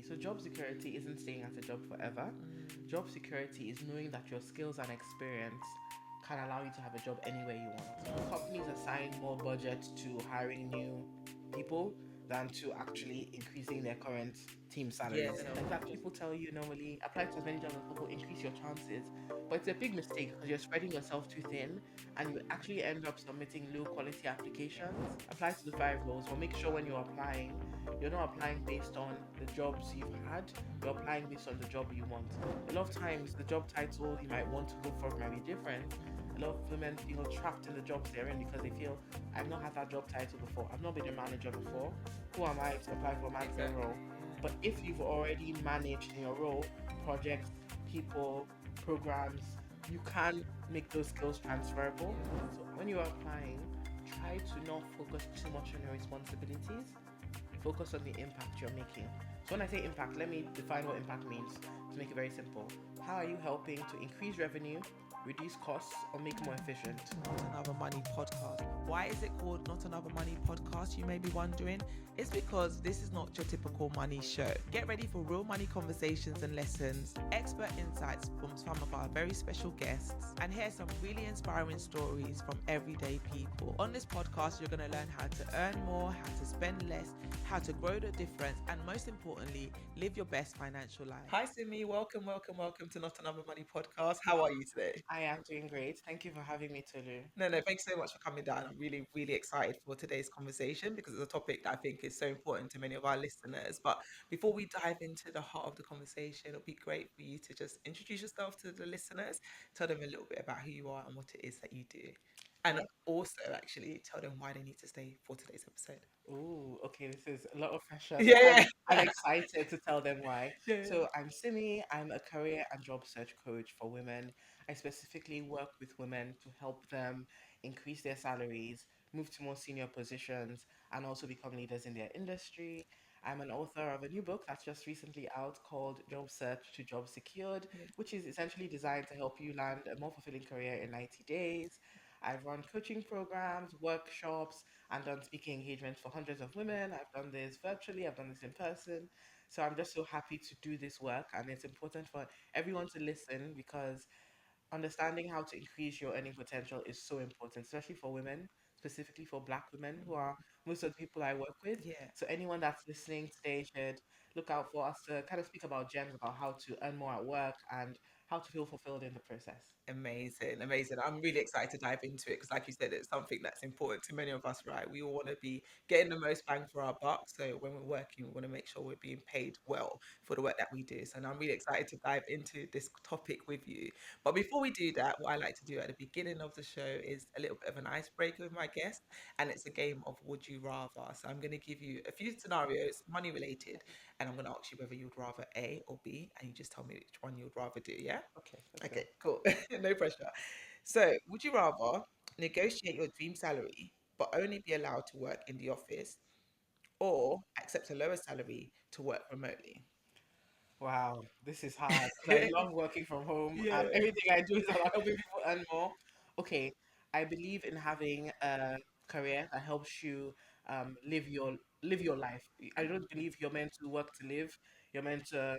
So job security isn't staying at a job forever. Job security is knowing that your skills and experience can allow you to have a job anywhere you want. Companies assign more budget to hiring new people than to actually increasing their current team Yeah. salaries. Like that, people tell you normally apply to as many jobs as possible, increase your chances. But it's a big mistake because you're spreading yourself too thin and you actually end up submitting low quality applications. Apply to the five roles, but make sure when you're applying, you're not applying based on the jobs you've had, you're applying based on the job you want. A lot of times, the job title you might want to go for might be different. A lot of women feel trapped in the jobs they're in because they feel, I've not had that job title before, I've not been a manager before. Who am I to apply for a management Exactly. role? But if you've already managed in your role projects, people, programs, you can make those skills transferable. So when you're applying, try to not focus too much on your responsibilities. Focus on the impact you're making. So when I say impact, let me define what impact means to make it very simple. How are you helping to increase revenue, reduce costs, or make more efficient? Not Another Money podcast. Why is it called Not Another Money podcast? You may be wondering. It's because this is not your typical money show. Get ready for real money conversations and lessons, expert insights from some of our very special guests, and hear some really inspiring stories from everyday people. On this podcast, you're going to learn how to earn more, how to spend less, how to grow the difference, and most importantly, live your best financial life. Hi, Simi. Welcome to Not Another Money podcast. How are you today? I am doing great. Thank you for having me, Tolu. No, thanks so much for coming down. I'm really excited for today's conversation because it's a topic that I think is so important to many of our listeners. But before we dive into the heart of the conversation, it'll be great for you to just introduce yourself to the listeners, tell them a little bit about who you are and what it is that you do. And Yeah. also, actually, tell them why they need to stay for today's episode. Ooh, okay, this is a lot of pressure, but Yeah, I'm excited to tell them why. yeah. So I'm Simi. I'm a career and job search coach for women. I specifically work with women to help them increase their salaries, move to more senior positions, and also become leaders in their industry. I'm an author of a new book that's just recently out called Job Search to Job Secured, Yeah. which is essentially designed to help you land a more fulfilling career in 90 days. I've run coaching programs, workshops, and done speaking engagements for hundreds of women. I've done this virtually, I've done this in person. So I'm just so happy to do this work. And it's important for everyone to listen because understanding how to increase your earning potential is so important, especially for women, specifically for Black women who are most of the people I work with. Yeah. So anyone that's listening today should look out for us to kind of speak about gems about how to earn more at work and how to feel fulfilled in the process. Amazing. I'm really excited to dive into it because, like you said, it's something that's important to many of us, right? We all want to be getting the most bang for our buck. So when we're working, we want to make sure we're being paid well for the work that we do. So I'm really excited to dive into this topic with you. But before we do that, what I like to do at the beginning of the show is a little bit of an icebreaker with my guest, and it's a game of Would You Rather. So I'm going to give you a few scenarios, money related, and I'm going to ask you whether you'd rather A or B, and you just tell me which one you'd rather do, yeah? Okay, let's go. Okay, cool. No pressure. So, would you rather negotiate your dream salary but only be allowed to work in the office or accept a lower salary to work remotely? Wow, this is hard because I love working from home and Yeah. everything I do is about helping people earn more. Okay, I believe in having a career that helps you live your life. I don't believe you're meant to work to live. You're meant to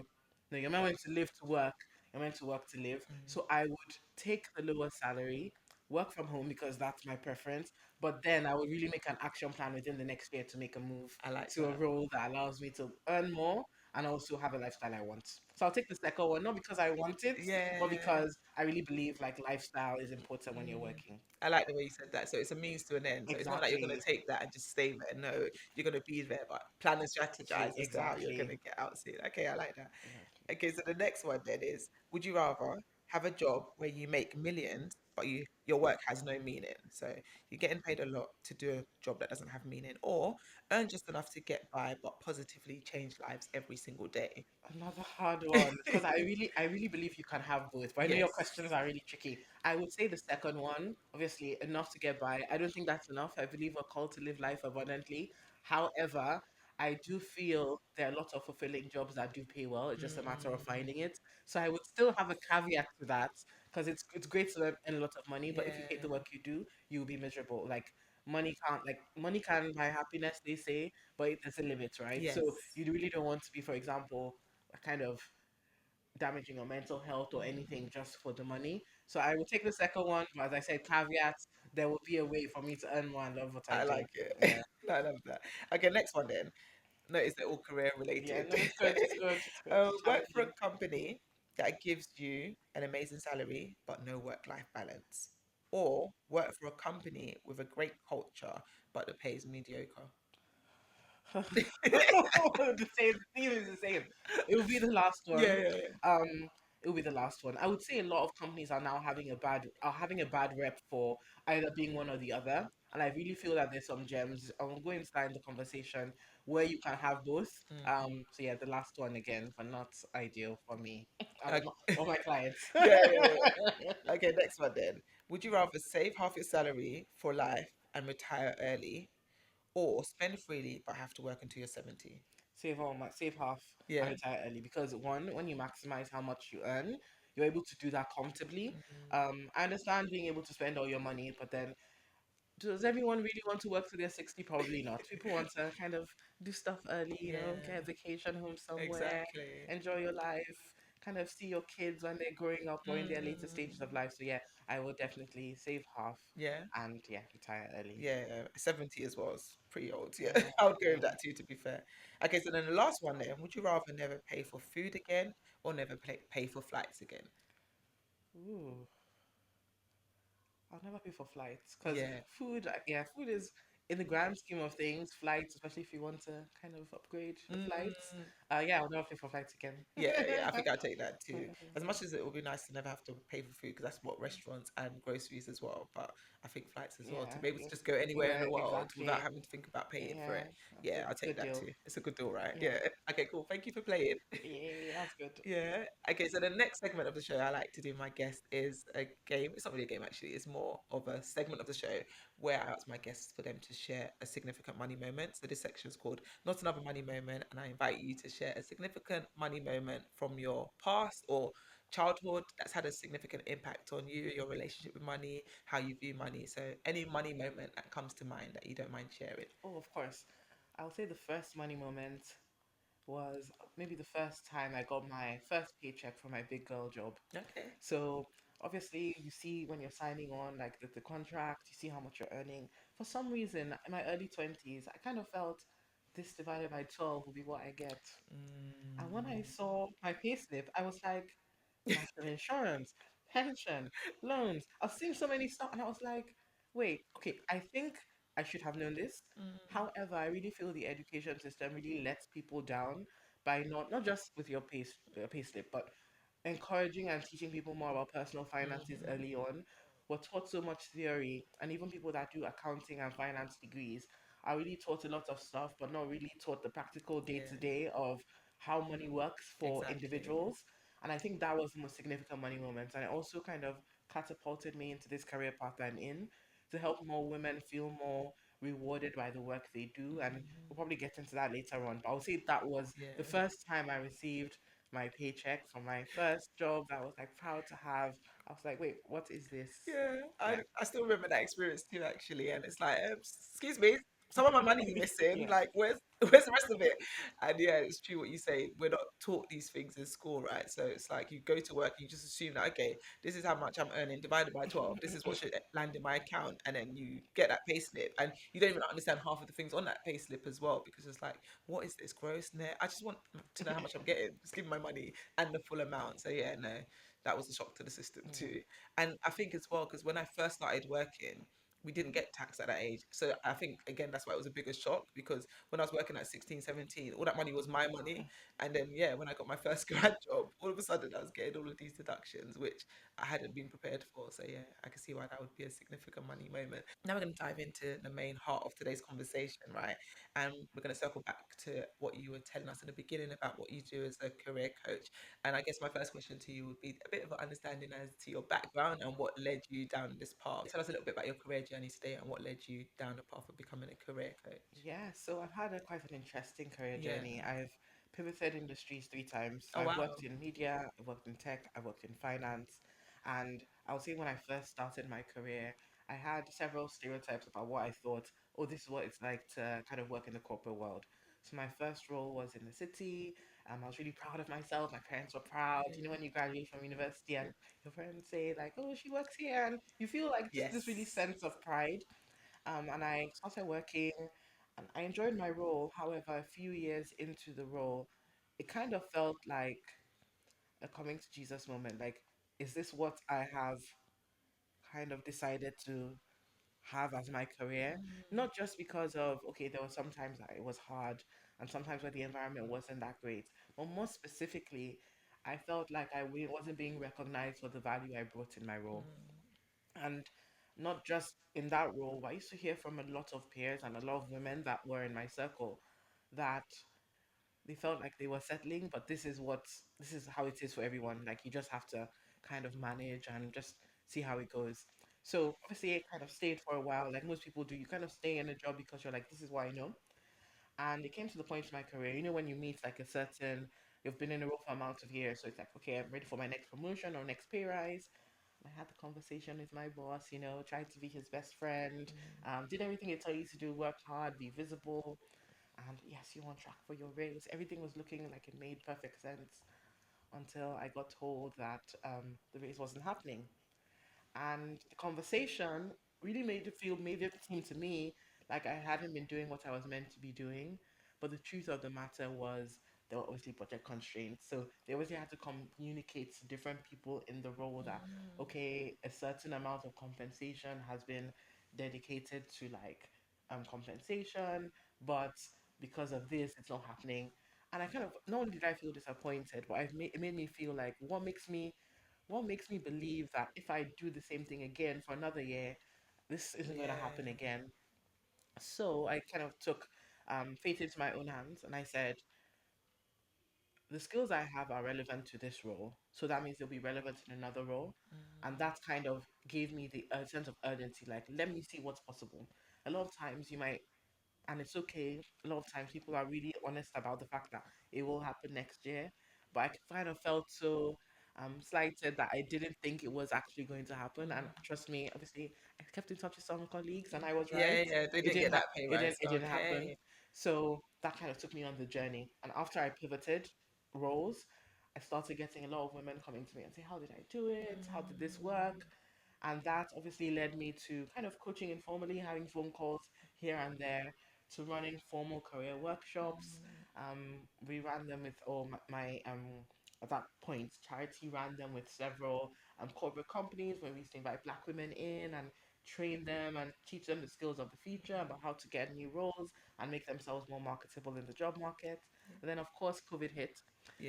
no, you're not meant to live to work. You're meant to work to live. Mm, So I would take the lower salary, work from home because that's my preference. But then I would really make an action plan within the next year to make a move I like to a that. role that allows me to earn more and also have a lifestyle I want. So I'll take the second one, not because I want it, but Yeah. because I really believe like lifestyle is important when you're Mm. working. I like the way you said that. So it's a means to an end. So it's not that you're going to Exactly. take that and just stay there. No, you're going to be there, but plan and strategize as to how you're going Exactly. to get out soon. Okay, I like that. Exactly. Okay, so the next one then is: Would you rather have a job where you make millions, but your work has no meaning? So you're getting paid a lot to do a job that doesn't have meaning, or earn just enough to get by, but positively change lives every single day. Another hard one because I really believe you can have both. But I know your Yes. questions are really tricky. I would say the second one, obviously enough to get by. I don't think that's enough. I believe we're called to live life abundantly. However, I do feel there are lots of fulfilling jobs that do pay well. It's just a matter of Mm, finding it. So I would still have a caveat to that because it's great to earn a lot of money, but if you hate yeah. the work you do, you'll be miserable. Like money can buy happiness, they say, but there's a limit, right? Yes. So you really don't want to be, for example, a kind of damaging your mental health or anything just for the money. So I will take the second one, but as I said, caveats, there will be a way for me to earn more and love what I I do. like it. Yeah. I love that. Okay, next one then. Notice they're all career Yeah, related. no, it's good, it's good, it's good. Work for a Challenging. company that gives you an amazing salary but no work-life balance, or work for a company with a great culture but the pay is mediocre. The same theme is the same. It will be the last Yeah, one. yeah, yeah. Um, it will be the last one. I would say a lot of companies are now having a bad rep for either being one or the other. And I really feel that there's some gems. I'm going to start in the conversation where you can have both. Mm. So yeah, the last one again, but not ideal for me and Okay. all my clients. Yeah, yeah, yeah. Okay, next one then. Would you rather save half your salary for life and retire early, or spend freely but have to work until you're 70? Save half and Yeah. retire early because one, when you maximize how much you earn, you're able to do that comfortably. Mm, I understand being able to spend all your money, but then does everyone really want to work till they're 60? Probably not. People want to kind of do stuff early, get a yeah, vacation home somewhere, exactly. enjoy your life, kind of see your kids when they're growing up or in their later stages of Mm, life. So yeah, I will definitely save half yeah. and yeah, retire early. Yeah, 70 as well. It's pretty old. Yeah, Yeah. I would go with Mm. that too, to be fair. Okay, so then the last one then, would you rather never pay for food again or never pay for flights again? Ooh. I'll never pay for flights because Yeah. food is in the grand scheme of things. Flights, especially if you want to kind of upgrade the flights. Mm, Yeah, I'll never pay for flights again. yeah, yeah, I think I'll take that too. As much as it would be nice to never have to pay for food, because that's what restaurants and groceries as well. But I think flights as well, to Yeah, be able to just go anywhere in yeah, the world without exactly. having to think about paying for Yeah, it. Yeah, it's I'll a take good that deal. too. It's a good deal, right? Yeah, Yeah. Okay, cool. Thank you for playing. yeah, that's good. Yeah. Okay, so the next segment of the show I like to do my guest is a game. It's not really a game actually, it's more of a segment of the show where I ask my guests for them to share a significant money moment. So this section is called Not Another Money Moment, and I invite you to share a significant money moment from your past or childhood that's had a significant impact on you, your relationship with money, how you view money. So any money moment that comes to mind that you don't mind sharing. Oh, of course. I'll say the first money moment was maybe the first time I got my first paycheck for my big girl job. Okay. So obviously, you see when you're signing on like the contract, you see how much you're earning. For some reason, in my early 20s, I kind of felt this divided by 12 will be what I get. And when I Mm. saw my payslip, I was like, national insurance, pension, loans. I was seeing so many stuff, and I was like, wait, okay, I think I should have known this. Mm. However, I really feel the education system really lets people down by not just with your pay slip, but encouraging and teaching people more about personal finances Mhm. early on. We're taught so much theory, and even people that do accounting and finance degrees are really taught a lot of stuff, but not really taught the practical day to Yeah, day of how money works for exactly. individuals. And I think that was the most significant money moment. And it also kind of catapulted me into this career path I'm in to help more women feel more rewarded by the work they do. And we'll Mhm. probably get into that later on. But I'll say that was the Yeah. first time I received my paycheck from my first job that I was like proud to have. I was like, wait, what is this? Yeah, Yeah. I still remember that experience too, actually. And it's like, excuse me, some of my money's missing. Yeah. Like, where's the rest of it? And yeah, it's true what you say. We're not taught these things in school, right? So it's like you go to work and you just assume that, okay, this is how much I'm earning divided by 12. This is what should land in my account. And then you get that pay slip and you don't even understand half of the things on that pay slip as well, because it's like, what is this gross net? I just want to know how much I'm getting. Just give me my money and the full amount. So yeah, no, that was a shock to the system Yeah. too. And I think as well, because when I first started working, we didn't get taxed at that age. So I think, again, that's why it was a bigger shock, because when I was working at 16, 17, all that money was my money. And then, yeah, when I got my first grad job, all of a sudden I was getting all of these deductions, which I hadn't been prepared for. So, yeah, I can see why that would be a significant money moment. Now we're going to dive into the main heart of today's conversation, right? And we're going to circle back to what you were telling us in the beginning about what you do as a career coach. And I guess my first question to you would be a bit of an understanding as to your background and what led you down this path. Tell us a little bit about your career journey today and what led you down the path of becoming a career coach. Yeah, so I've had quite an interesting career Yeah. journey. I've pivoted industries 3 times. Oh I've wow. worked in media, I've worked in tech, I've worked in finance, and I would say when I first started my career, I had several stereotypes about what I thought, oh, this is what it's like to kind of work in the corporate world. So my first role was in the city. I was really proud of myself. My parents were proud. You know, when you graduate from university and your parents say like, "Oh, she works here," and you feel like just this really Yes. sense of pride. And I started working, and I enjoyed my role. However, a few years into the role, it kind of felt like a coming to Jesus moment. Like, is this what I have kind of decided to have as my career? Not just because of, okay, there were some times that it was hard and sometimes where the environment wasn't that great, but more specifically, I felt like wasn't being recognized for the value I brought in my role. And not just in that role, but I used to hear from a lot of peers and a lot of women that were in my circle that they felt like they were settling, but this is how it is for everyone. Like you just have to kind of manage and just see how it goes. So obviously I kind of stayed for a while, like most people do. You kind of stay in a job because you're like, this is what I know. And it came to the point in my career, you know, when you meet like a certain, you've been in a role for amount of years, so it's like, okay, I'm ready for my next promotion or next pay rise. I had the conversation with my boss, you know, tried to be his best friend, did everything it tell you to do, work hard, be visible, and yes, you're on track for your raise. Everything was looking like it made perfect sense until I got told that the raise wasn't happening. And the conversation really made it seem to me like I hadn't been doing what I was meant to be doing. But the truth of the matter was there were obviously budget constraints. So they obviously had to communicate to different people in the role that, okay, a certain amount of compensation has been dedicated to like compensation, but because of this, it's not happening. And I kind of, not only did I feel disappointed, but it made me feel like what makes me believe that if I do the same thing again for another year, this isn't going to happen Yeah. again. So I kind of took fate into my own hands and I said, the skills I have are relevant to this role. So that means they'll be relevant in another role. And that kind of gave me the sense of urgency like, let me see what's possible. A lot of times you might, and it's okay. A lot of times people are really honest about the fact that it will happen next year. But I kind of felt so slighted that I didn't think it was actually going to happen. And trust me, obviously, I kept in touch with some colleagues, and I was right. Yeah, yeah. They It didn't didn't get ha- that pay rise. it didn't happen. Okay. So that kind of took me on the journey. And after I pivoted roles, I started getting a lot of women coming to me and say, "How did I do it? How did this work?" And that obviously led me to kind of coaching informally, having phone calls here and there, to running formal career workshops. We ran them with all my at that point, charity ran them with several corporate companies where we used to invite black women in and train them and teach them the skills of the future about how to get new roles and make themselves more marketable in the job market. And then, of course, COVID hit.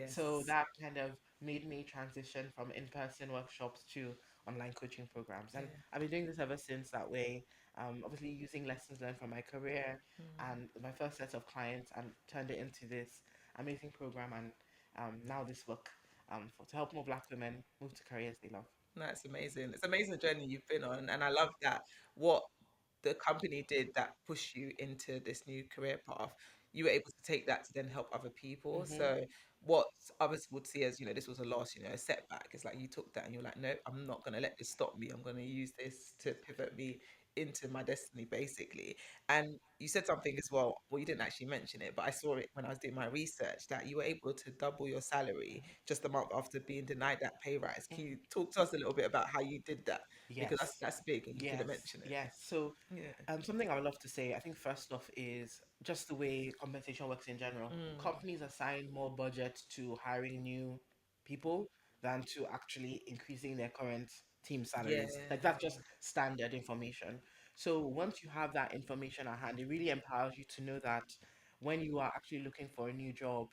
So Yes. that kind of made me transition from in-person workshops to online coaching programs. And Yeah. I've been doing this ever since that way. Obviously using lessons learned from my career and my first set of clients and turned it into this amazing program and now this book to help more black women move to careers they love. That's amazing. It's an amazing journey you've been on. And I love that what the company did that pushed you into this new career path, you were able to take that to then help other people. Hmm. So what others would see as, this was a loss, a setback. It's like you took that and you're like, no, I'm not gonna let this stop me. I'm gonna use this to pivot me into my destiny, basically. And you said something as well, you didn't actually mention it, but I saw it when I was doing my research that you were able to double your salary just a month after being denied that pay rise. Can you talk to us a little bit about how you did that? Because that's Yes. that's big and you didn't Yes, mention it. yes. So, Yeah. something I would love to say, I think first off is just the way compensation works in general. Mm. Companies assign more budget to hiring new people than to actually increasing their current team Yeah. salaries. Like that's just standard information. So once you have that information at hand, it really empowers you to know that when you are actually looking for a new job,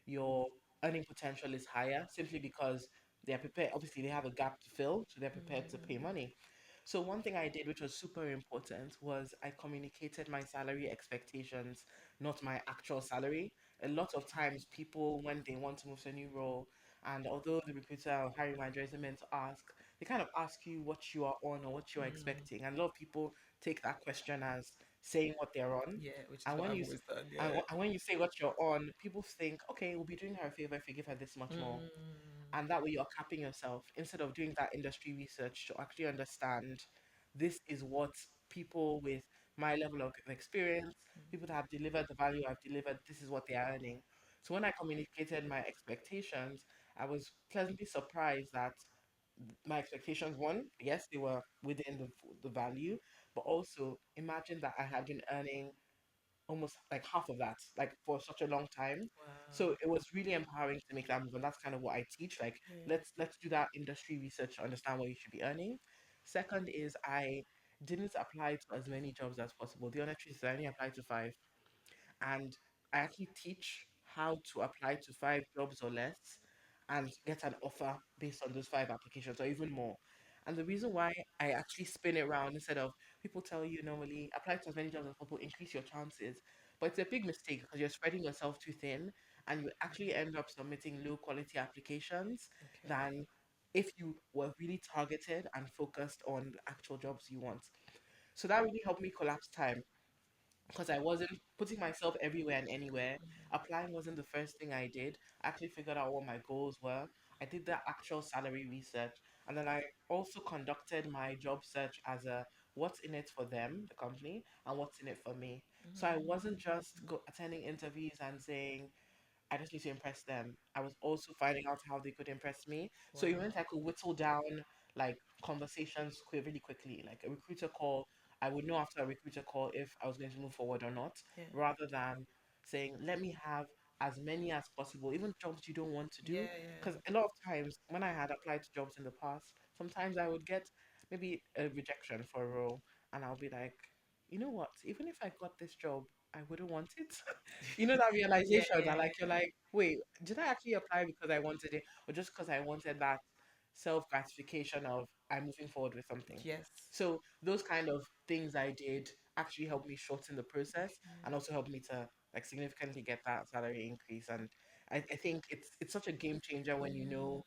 your earning potential is higher simply because they're prepared. Obviously, they have a gap to fill, so they're prepared to pay money. So one thing I did, which was super important, was I communicated my salary expectations, not my actual salary. A lot of times, people when they want to move to a new role, and although the recruiter or hiring manager isn't meant to ask, they kind of ask you what you are on or what you are Mm. expecting, and a lot of people take that question as saying what they're on. Yeah, which is And what when I've you s- always done. Yeah. and when you say what you're on, people think, okay, we'll be doing her a favor if we give her this much more, Mm. and that way you're capping yourself instead of doing that industry research to actually understand this is what people with my level of experience, people that have delivered the value I've delivered, this is what they are earning. So when I communicated my expectations, I was pleasantly surprised that my expectations, one, yes, they were within the value, but also imagine that I had been earning almost like half of that, like for such a long time. So Wow. it was really empowering to make that move, and that's kind of what I teach. Like, Yeah. let's do that industry research to understand what you should be earning. Second is I didn't apply to as many jobs as possible. The honest truth is I only applied to five, and I actually teach how to apply to five jobs or less and get an offer based on those five applications or even more. And the reason why I actually spin it around instead of people tell you normally apply to as many jobs as possible, increase your chances. But it's a big mistake because you're spreading yourself too thin and you actually end up submitting low quality applications Okay. than if you were really targeted and focused on the actual jobs you want. So that really helped me collapse time because I wasn't putting myself everywhere and anywhere. Applying wasn't the first thing I did. I actually figured out what my goals were. I did the actual salary research. And then I also conducted my job search as a what's in it for them, the company, and what's in it for me. So I wasn't just attending interviews and saying, I just need to impress them. I was also finding out how they could impress me. So it meant Wow. I could whittle down like conversations really quickly. Like a recruiter call, I would know after a recruiter call if I was going to move forward or not, Yeah. rather than saying, let me have as many as possible, even jobs you don't want to Yeah. do. Yeah. Because a lot of times when I had applied to jobs in the past, sometimes I would get maybe a rejection for a role, and I'll be like, you know what? Even if I got this job, I wouldn't want it. You know that Yeah. realization that Yeah. like you're like, wait, did I actually apply because I wanted it, or just because I wanted that self gratification of I'm moving forward with something? Yes. So those kind of things I did actually helped me shorten the process and also helped me to like significantly get that salary increase. And I think it's such a game changer when you know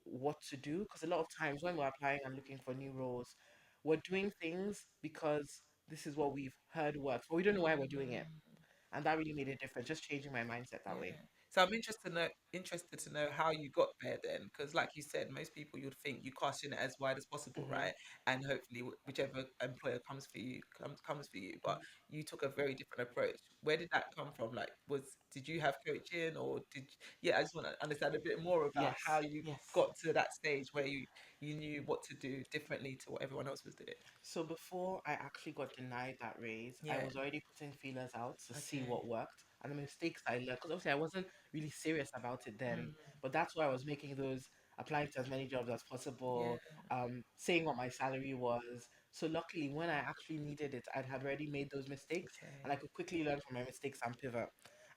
what to do because a lot of times when we're applying and looking for new roles, we're doing things because this is what we've heard works, but we don't know why we're doing it. And that really made a difference, just changing my mindset that way. Yeah. So I'm interested to know how you got there then, because like you said, most people you'd think you cast in it as wide as possible, Hmm. right? And hopefully whichever employer comes for you. But you took a very different approach. Where did that come from? Like, did you have coaching or yeah? I just want to understand a bit more about Yes, how you yes. got to that stage where you knew what to do differently to what everyone else was doing. So before I actually got denied that raise, I Yeah. was already putting feelers out to see Okay. what worked and the mistakes I learned. Because obviously I wasn't really serious about it then, Mm. but that's why I was making those applying to as many jobs as Yeah. possible, saying what my salary was. So luckily, when I actually needed it, I'd had already made those mistakes, and I Okay. could quickly learn from my mistakes and pivot.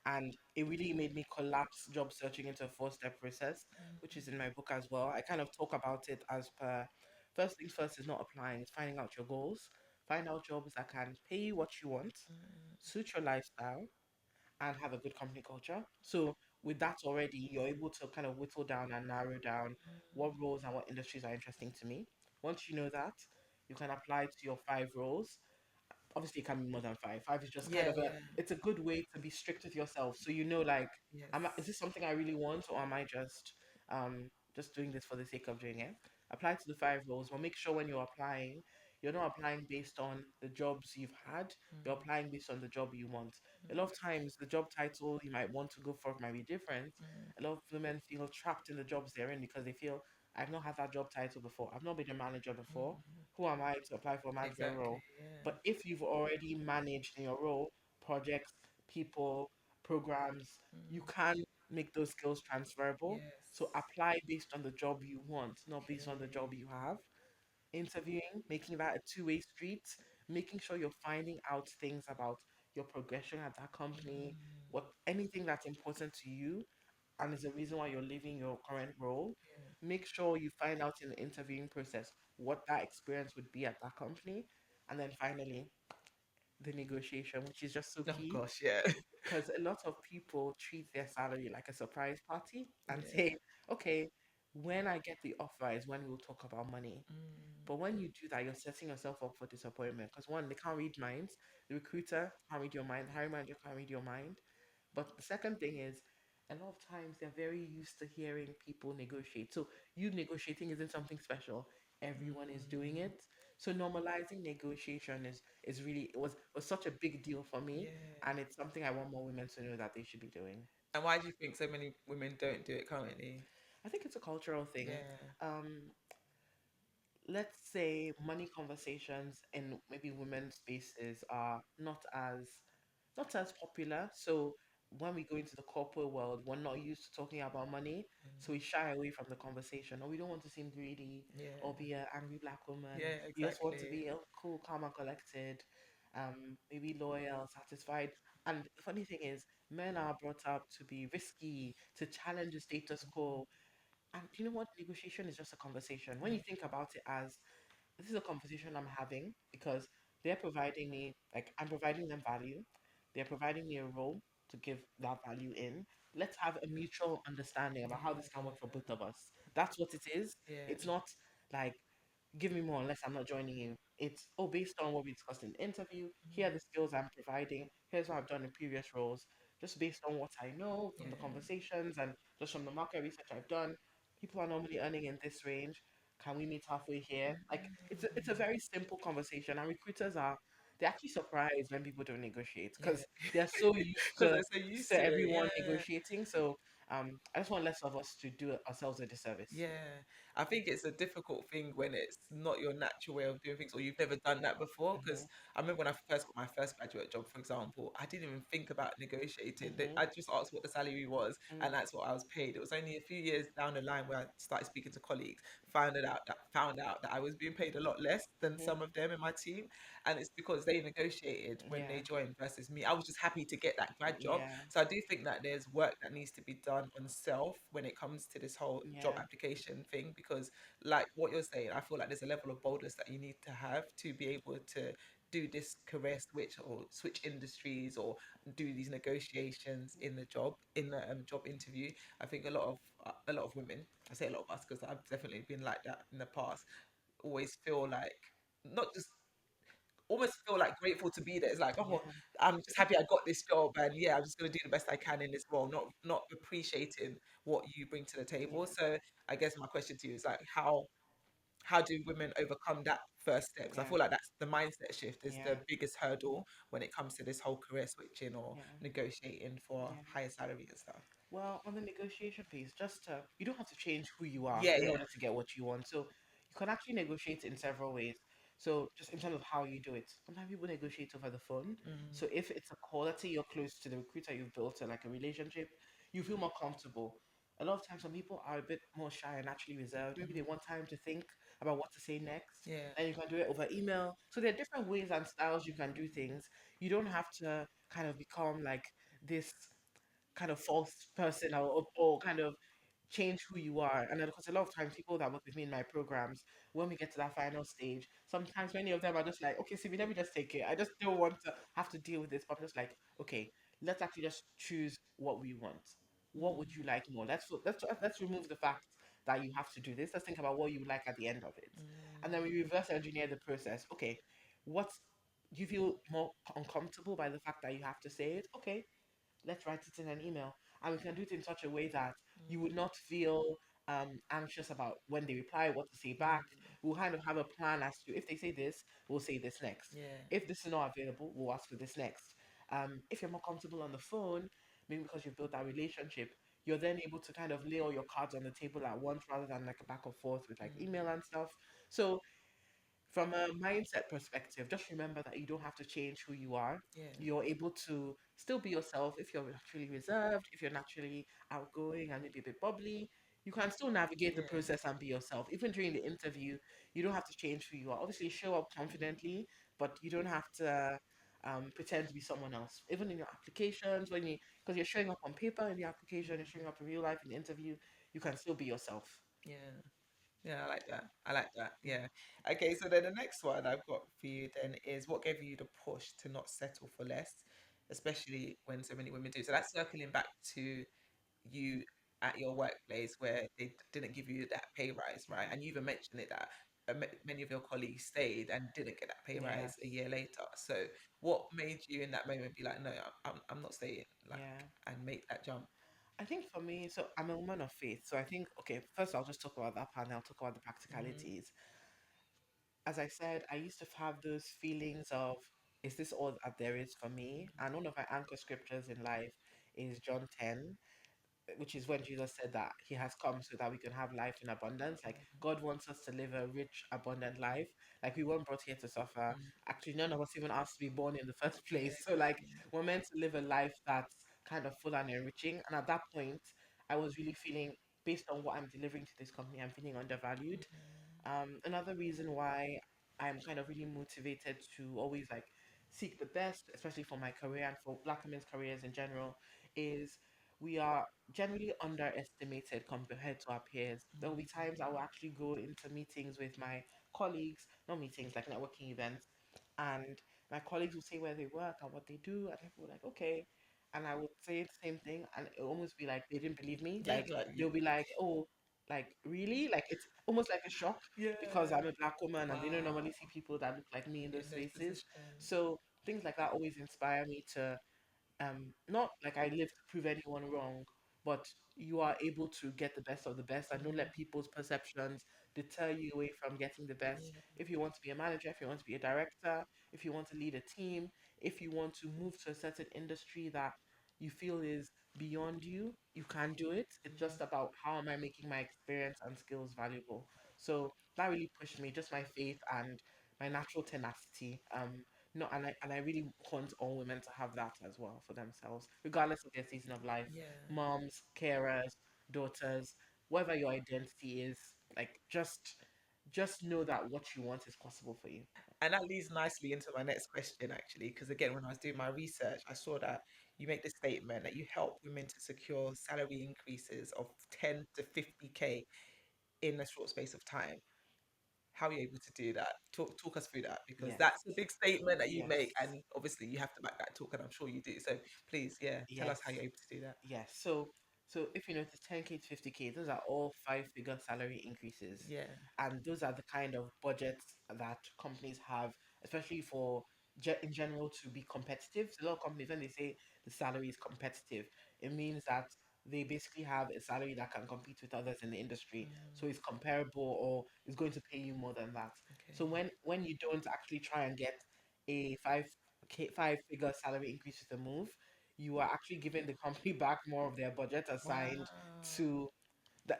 And it really made me collapse job searching into a four-step process, which is in my book as well. I kind of talk about it as per first things first is not applying, it's finding out your goals, find out jobs that can pay you what you want, suit your lifestyle, and have a good company culture. So with that already, you're able to kind of whittle down and narrow down what roles and what industries are interesting to me. Once you know that, you can apply to your five roles. Obviously it can be more than five. Five is just kind Yeah. of a Yeah. it's a good way to be strict with yourself. So you know like is Yes. this something I really want or am I just doing this for the sake of doing it? Apply to the five roles, but make sure when you're applying, you're not applying based on the jobs you've had, you're applying based on the job you want. A lot of times the job title you might want to go for might be different. A lot of women feel trapped in the jobs they're in because they feel I've not had that job title before. I've not been a manager before. Who am I to apply for a management Exactly. role? Yeah. But if you've already managed in your role projects, people, programs, you can make those skills transferable. So Yes. apply based on the job you want, not based on the Okay. job you have. Interviewing, making that a two-way street, making sure you're finding out things about your progression at that company, what anything that's important to you and is the reason why you're leaving your current role. Yeah. Make sure you find out in the interviewing process what that experience would be at that company. And then finally, the negotiation, which is just so Oh key gosh, yeah. because a lot of people treat their salary like a surprise party and Yeah. say, okay, when I get the offer is when we'll talk about money. Mm. But when you do that, you're setting yourself up for disappointment because one, they can't read minds. The recruiter can't read your mind. The hiring manager can't read your mind. But the second thing is, a lot of times they're very used to hearing people negotiate. So you negotiating isn't something special. Everyone is doing it. So normalizing negotiation is really, it was such a big deal for me, Yeah. and it's something I want more women to know that they should be doing. And why do you think so many women don't do it currently? I think it's a cultural thing. Yeah. Um, let's say money conversations in maybe women's spaces are not as popular. So when we go into the corporate world, we're not used to talking about money. So we Mm. shy away from the conversation, or we don't want to seem greedy or Yeah. be an angry black woman. Yeah, We just want to exactly. be cool, calm, and collected, maybe loyal, satisfied. And the funny thing is, men are brought up to be risky, to challenge the status quo. And you know what? Negotiation is just a conversation. When you think about it as this is a conversation I'm having because they're providing me, like, I'm providing them value. They're providing me a role to give that value in. Let's have a mutual understanding about how this can work for Yeah. both of us. That's what it is. It's Yeah. not like give me more unless I'm not joining you. It's, oh, based on what we discussed in the interview, here are the skills I'm providing, here's what I've done in previous roles, just based on what I know from the Yeah. conversations and just from the market research I've done. People are normally earning in this range. Can we meet halfway here? Like it's a very simple conversation, and recruiters are they're actually surprised when people don't negotiate Yeah. because they're so used Because they're so used to to it. everyone Yeah. negotiating. So I just want less of us to do ourselves a disservice. Yeah, I think it's a difficult thing when it's not your natural way of doing things or you've never done that before. Because Mhm. I remember when I first got my first graduate job, for example, I didn't even think about negotiating. Mhm. I just asked what the salary was, Mm. and that's what I was paid. It was only a few years down the line where I started speaking to colleagues, found out that I was being paid a lot less than Mhm. some of them in my team, and it's because they negotiated when they Yeah. joined versus me. I was just happy to get that grad job, Yeah. so I do think that there's work that needs to be done on self when it comes to this whole job Yeah. application thing because like what you're saying, I feel like there's a level of boldness that you need to have to be able to do this career switch or switch industries or do these negotiations in the job in the job interview. I think a lot of women, I say a lot of us because I've definitely been like that in the past, always feel like not just almost feel like grateful to be there. It's like, oh, Yeah. I'm just happy I got this job, and yeah, I'm just gonna do the best I can in this role. Not appreciating what you bring to the table. Yeah. So I guess my question to you is like, how do women overcome that first step? Because I Yeah. feel like that's the mindset shift is the Yeah. biggest hurdle when it comes to this whole career switching or Yeah. negotiating for Yeah. higher salary and stuff. Well, on the negotiation piece, you don't have to change who you are Yeah, in yeah. order to get what you want. So you can actually negotiate in several ways. So just in terms of how you do it, sometimes people negotiate over the phone. Mm, So if it's a quality, you're close to the recruiter, you've built like a relationship, you feel more comfortable. A lot of times, some people are a bit more shy and actually reserved. Maybe they want time to think about what to say next. yeah, And you can do it over email. So there are different ways and styles you can do things. You don't have to kind of become like this kind of false person or kind of change who you are. And because a lot of times people that work with me in my programs, when we get to that final stage, sometimes many of them are just like, okay, Simi, let me just take it. I just don't want to have to deal with this. But I'm just like, okay, let's actually just choose what we want. What would you like more? Let's remove the fact that you have to do this. Let's think about what you like at the end of it. And then we reverse engineer the process. Okay, what's do you feel more uncomfortable by the fact that you have to say it? Okay, let's write it in an email. And we can do it in such a way that you would not feel anxious about when they reply, what to say back. We'll kind of have a plan as to if they say this, we'll say this next. yeah, If this is not available, we'll ask for this next. If you're more comfortable on the phone, maybe because you've built that relationship, you're then able to kind of lay all your cards on the table at once rather than like a back and forth with like email and stuff. So from a mindset perspective, just remember that you don't have to change who you are. yeah, You're able to still be yourself if you're naturally reserved, if you're naturally outgoing and maybe a bit bubbly. You can still navigate the yeah, process and be yourself. Even during the interview, you don't have to change who you are. Obviously, show up confidently, but you don't have to pretend to be someone else. Even in your applications, because you're showing up on paper in the application, you're showing up in real life in the interview, you can still be yourself. yeah. Yeah, I like that. I like that. Yeah. Okay, so then the next one I've got for you then is what gave you the push to not settle for less, especially when so many women do. So that's circling back to you at your workplace where they didn't give you that pay rise, right? And you even mentioned it that many of your colleagues stayed and didn't get that pay rise Yes. a year later. So what made you in that moment be like, no, I'm not staying, like, Yeah. and make that jump? I think for me, so I'm a woman of faith. So I think, okay, first I'll just talk about that part and I'll talk about the Mm, practicalities. as I said, I used to have those feelings of, is this all that there is for me? And one of my anchor scriptures in life is John 10, which is when Jesus said that he has come so that we can have life in abundance. Like God wants us to live a rich, abundant life. Like we weren't brought here to suffer. Mm. Actually, none of us even asked to be born in the first Yeah. place. So like we're meant to live a life that's kind of full and enriching. And at that point, I was really feeling, based on what I'm delivering to this company, I'm feeling undervalued. Another reason why I'm kind of really motivated to always like seek the best, especially for my career and for Black women's careers in general, is we are generally underestimated compared to our peers. There will be times I will actually go into meetings with my colleagues, not meetings, like networking events, and my colleagues will say where they work and what they do, and people were like, okay. And I would say the same thing, and it would almost be like they didn't believe me. Yeah, Like like you. they'll be like, oh, like really? Like it's almost like a shock Yeah. because I'm a Black woman and they don't Wow. normally see people that look like me in those In those spaces. positions. So things like that always inspire me to not like I live to prove anyone wrong, but you are able to get the best of the best and don't let people's perceptions deter you away from getting the best. Yeah. If you want to be a manager, if you want to be a director, if you want to lead a team, if you want to move to a certain industry that you feel is beyond you, you can do it. It's just about how am I making my experience and skills valuable. So that really pushed me, just my faith and my natural tenacity. No, and I really want all women to have that as well for themselves, regardless of their season of life. Yeah. Moms, carers, daughters, whatever your identity is, like just know that what you want is possible for you. And that leads nicely into my next question, actually, because again, when I was doing my research, I saw that you make the statement that you help women to secure salary increases of 10 to 50K in a short space of time. How are you able to do that? Talk us through that because Yes, that's a big statement that you yes, make, and obviously you have to back that talk, and I'm sure you do. So please, yeah, tell us yes. how you're able to do that. Yes. So if you notice 10K to 50K, those are all five-figure salary increases. Yeah. And those are the kind of budgets that companies have, especially for in general to be competitive. So a lot of companies, when they say the salary is competitive, it means that they basically have a salary that can compete with others in the industry. So it's comparable or is going to pay you more than that. Okay. So when you don't actually try and get a five-figure salary increase with a move, you are actually giving the company back more of their budget assigned Wow. to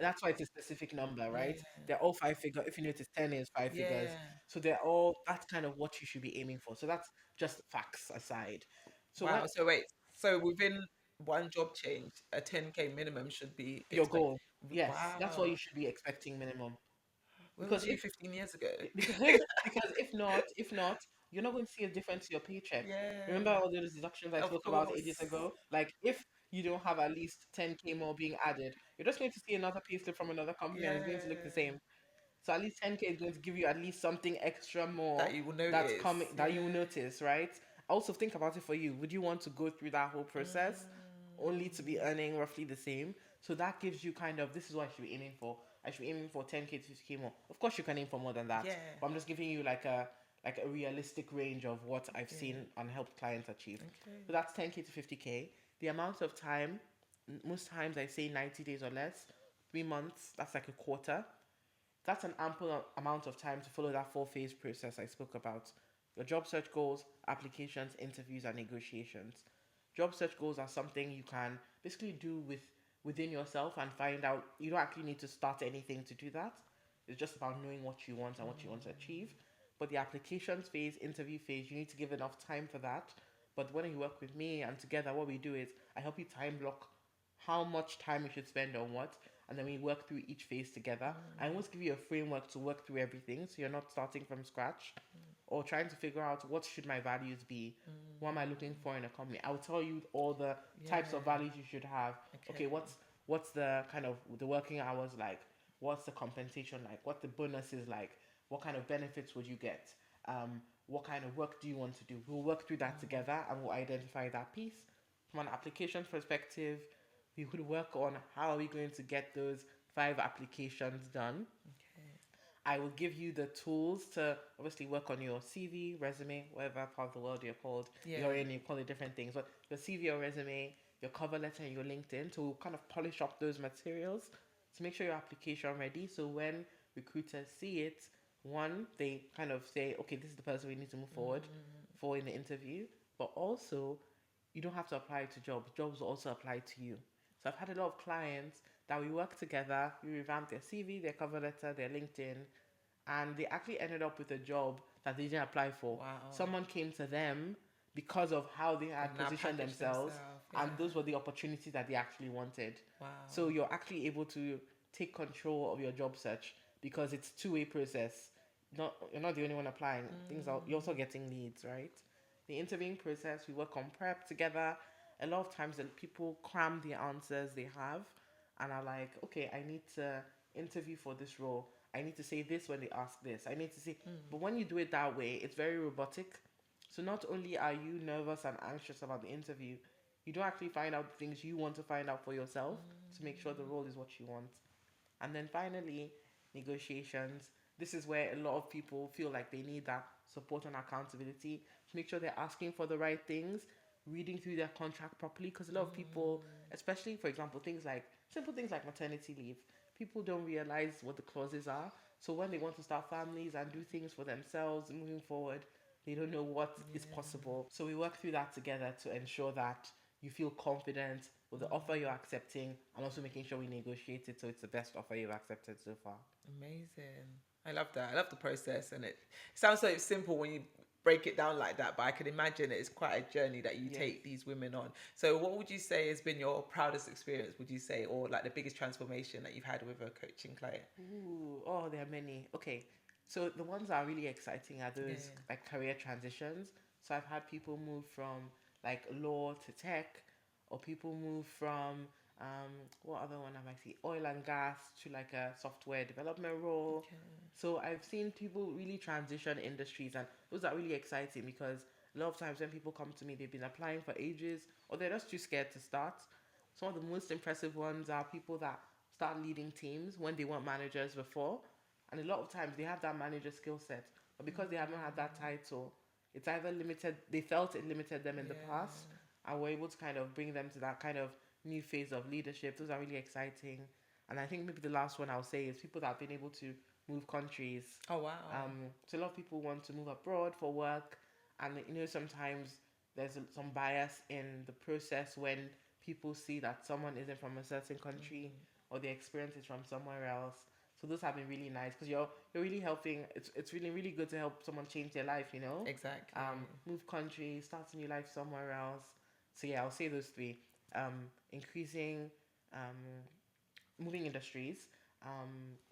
that's why it's a specific number, right? Yeah. They're all five figure. If you notice, 10 is five figures. Yeah. So they're all that's kind of what you should be aiming for. So that's just facts aside. So when Wow. So wait. So within one job change, a 10K minimum should be your expect. goal, yes, that's what Wow. you should be expecting minimum. Where Because was you if 15 years ago? because if not, you're not going to see a difference in your paycheck. Remember Yeah. all those deductions I Of spoke about ages course. ago? Like if you don't have at least 10K more being added, you're just going to see another payslip from another company and it's going to look the Yeah. same. So at least 10K is going to give you at least something extra more That you will that's notice. coming that you will Yeah. notice, right? Also think about it for you. Would you want to go through that whole process only to be earning roughly the same? So that gives you kind of this is what I should be aiming for. I should be aiming for 10K to 50K more. Of course you can aim for more than that. Yeah. But I'm just giving you like a realistic range of what I've Yeah. seen and helped clients achieve. Okay. So that's 10K to 50K. The amount of time, most times I say 90 days or less, 3 months, that's like a quarter. That's an ample amount of time to follow that four-phase process I spoke about. Your job search goals, applications, interviews, and negotiations. Job search goals are something you can basically do within yourself and find out. You don't actually need to start anything to do that. It's just about knowing what you want and what you want to achieve. But the applications phase, interview phase, you need to give enough time for that. But when you work with me and together, what we do is I help you time block how much time you should spend on what, and then we work through each phase together. I always give you a framework to work through everything, so you're not starting from scratch or trying to figure out what should my values be. What am I looking for in a company? I'll tell you all the types of Yeah. values you should have. Okay, Okay. what's the kind of the working hours like? What's the compensation like? What the bonus is like? What kind of benefits would you get? What kind of work do you want to do? We'll work through that together and we'll identify that piece. From an application perspective, we could work on how are we going to get those five applications done. Okay. I will give you the tools to obviously work on your CV, resume, whatever part of the world you're called. Yeah. You're in, you call it different things. But your CV or resume, your cover letter, and your LinkedIn to kind of polish up those materials to make sure your application ready. So when recruiters see it, one, they kind of say, okay, this is the person we need to move forward for in the interview, but also you don't have to apply to jobs. Jobs also apply to you. So I've had a lot of clients that we work together, we revamp their CV, their cover letter, their LinkedIn, and they actually ended up with a job that they didn't apply for. Wow. Someone came to them because of how they They've had now positioned packaged themselves, themselves. and Yeah. those were the opportunities that they actually wanted. So Wow. you're actually able to take control of your job search because it's two-way process. Not you're not the only one applying. Things are you're also getting leads, right? The interviewing process, we work on prep together. A lot of times, people cram the answers they have, and are like, okay, I need to interview for this role. I need to say this when they ask this. I need to say, but when you do it that way, it's very robotic. So not only are you nervous and anxious about the interview, you don't actually find out the things you want to find out for yourself to make sure the role is what you want. And then finally, negotiations. This is where a lot of people feel like they need that support and accountability to make sure they're asking for the right things, reading through their contract properly. Because a lot of people, especially for example, things like simple things like maternity leave, people don't realize what the clauses are. So when they want to start families and do things for themselves moving forward, they don't know what is possible. So we work through that together to ensure that you feel confident with the offer you're accepting, and also making sure we negotiate it so it's the best offer you've accepted so far. Amazing. I love that. I love the process, and it sounds so simple when you break it down like that. But I can imagine it's quite a journey that you Yes. take these women on. So, what would you say has been your proudest experience? Would you say, or like the biggest transformation that you've had with a coaching client? Ooh, oh, there are many. Okay, so the ones that are really exciting are Yeah. those like career transitions. So I've had people move from like law to tech, or people move from what other one have I seen? Oil and gas to like a software development role. Okay. So I've seen people really transition industries, and those are really exciting because a lot of times when people come to me, they've been applying for ages, or they're just too scared to start. Some of the most impressive ones are people that start leading teams when they weren't managers before. And a lot of times they have that manager skill set, but because they haven't had that title, it's either limited, they felt it limited them in the past, Yeah. and we're able to kind of bring them to that kind of new phase of leadership. Those are really exciting. And I think maybe the last one I'll say is people that have been able to move countries. Oh wow. So a lot of people want to move abroad for work, and sometimes there's some bias in the process when people see that someone isn't from a certain country or the experience is from somewhere else. So those have been really nice because you're really helping. It's really good to help someone change their life. Exactly. Move country, start a new life somewhere else. So yeah, I'll say those three. Increasing, moving industries,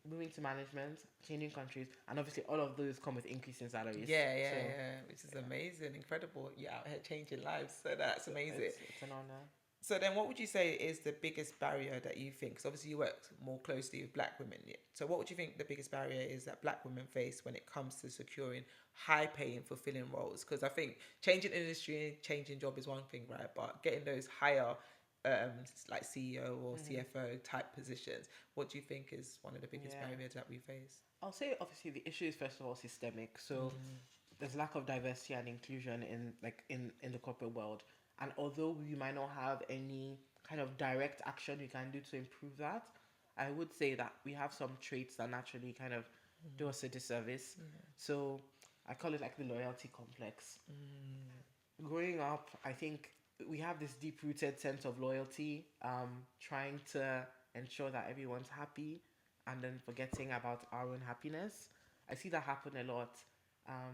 moving to management, changing countries, and obviously all of those come with increasing salaries. Yeah, yeah, So yeah. Which is yeah, amazing, incredible. You're out here changing lives, so that's amazing. it's an honor. So then, what would you say is the biggest barrier that you think? Because obviously you work more closely with Black women. Yeah. So what would you think the biggest barrier is that Black women face when it comes to securing high-paying, fulfilling roles? Because I think changing industry, changing job is one thing, right? But getting those higher, like CEO or CFO type positions, what do you think is one of the biggest Yeah. barriers that we face? I'll say obviously the issue is first of all systemic. So there's lack of diversity and inclusion in the corporate world. And although we might not have any kind of direct action we can do to improve that, I would say that we have some traits that naturally kind of do us a disservice. So I call it like the loyalty complex. Growing up, I think we have this deep rooted sense of loyalty, trying to ensure that everyone's happy and then forgetting about our own happiness. I see that happen a lot. Um,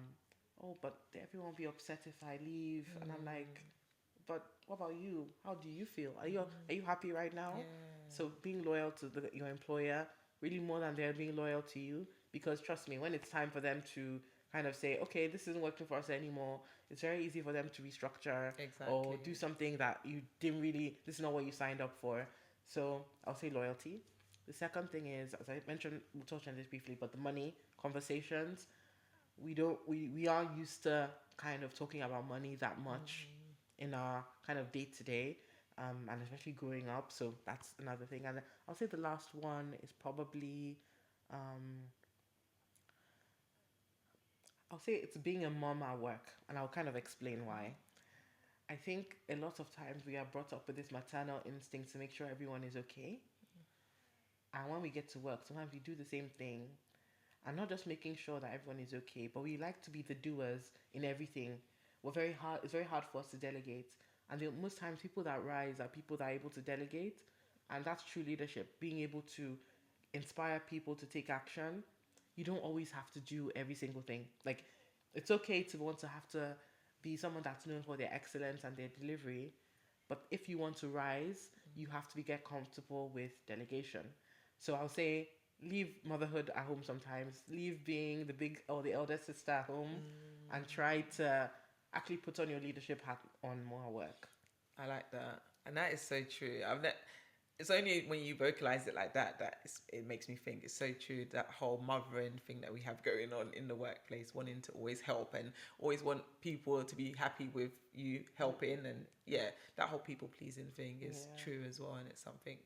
oh, but everyone will be upset if I leave. And I'm like, but what about you? How do you feel? Are you happy right now? Yeah. So being loyal to your employer, really more than they're being loyal to you, because trust me, when it's time for them to kind of say, okay, this isn't working for us anymore, it's very easy for them to restructure or Exactly. do something that you didn't really, this is not what you signed up for. So I'll say loyalty. The second thing is, as I mentioned, we'll touch on this briefly, but the money conversations, we are used to kind of talking about money that much in our kind of day to day, and especially growing up. So that's another thing. And I'll say the last one is probably, um, I'll say it's being a mom at work, and I'll kind of explain why. I think a lot of times we are brought up with this maternal instinct to make sure everyone is okay, and when we get to work, sometimes we do the same thing, and not just making sure that everyone is okay, but we like to be the doers in everything. We're very hard. It's very hard for us to delegate, and most times people that rise are people that are able to delegate, and that's true leadership. Being able to inspire people to take action. You don't always have to do every single thing. Like, it's okay to want to have to be someone that's known for their excellence and their delivery, but if you want to rise, you have to get comfortable with delegation. So I'll say leave motherhood at home sometimes, leave being the big or the elder sister at home, and try to actually put on your leadership hat on more work. I like that, and that is so true. It's only when you vocalize it like that it makes me think it's so true. That whole mothering thing that we have going on in the workplace, wanting to always help and always want people to be happy with you helping, and yeah, that whole people pleasing thing is Yeah. true as well, and it's something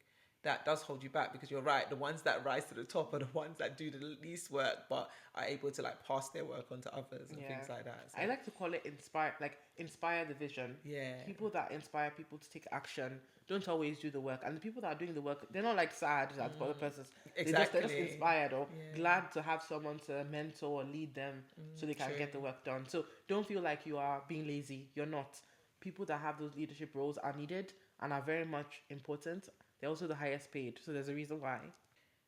that does hold you back, because you're right. The ones that rise to the top are the ones that do the least work, but are able to like pass their work on to others and Yeah. things like that. So I like to call it inspire the vision. yeah, People that inspire people to take action don't always do the work. And the people that are doing the work, they're not like sad that the other person's. They're just exactly. inspired or Yeah, glad to have someone to mentor or lead them so they can true. get the work done. So don't feel like you are being lazy. You're not. People that have those leadership roles are needed and are very much important. They're also the highest paid. So there's a reason why.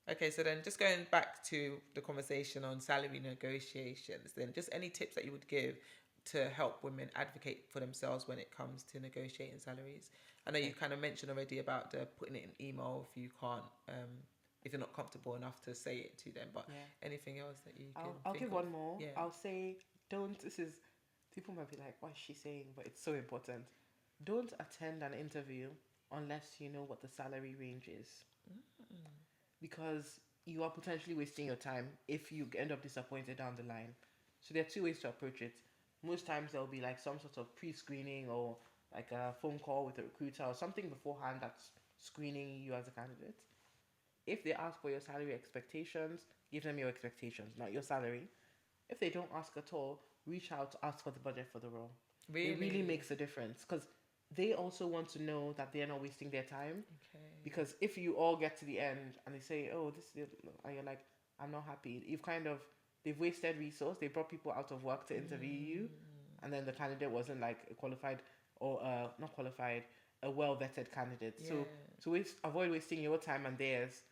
Okay, so then just going back to the conversation on salary negotiations, then just any tips that you would give to help women advocate for themselves when it comes to negotiating salaries. I know you kind of mentioned already about putting it in email if you can't, if you're not comfortable enough to say it to them, but Yeah. anything else that you can I'll think give of? one more. Yeah. I'll say, don't. This is, people might be like, what is she saying? But it's so important. Don't attend an interview unless you know what the salary range is, because you are potentially wasting your time if you end up disappointed down the line. So there are two ways to approach it. Most times there'll be like some sort of pre-screening or like a phone call with a recruiter or something beforehand that's screening you as a candidate. If they ask for your salary expectations, give them your expectations, not your salary. If they don't ask at all, reach out, ask for the budget for the role. It really Really? makes a difference because they also want to know that they're not wasting their time. Okay. Because if you all get to the end and they say, "Oh, this is," and you're like, "I'm not happy," you've kind of they've wasted resource. They brought people out of work to interview you, and then the candidate wasn't like a qualified or not qualified, a well vetted candidate. Yeah. So avoid wasting your time and theirs.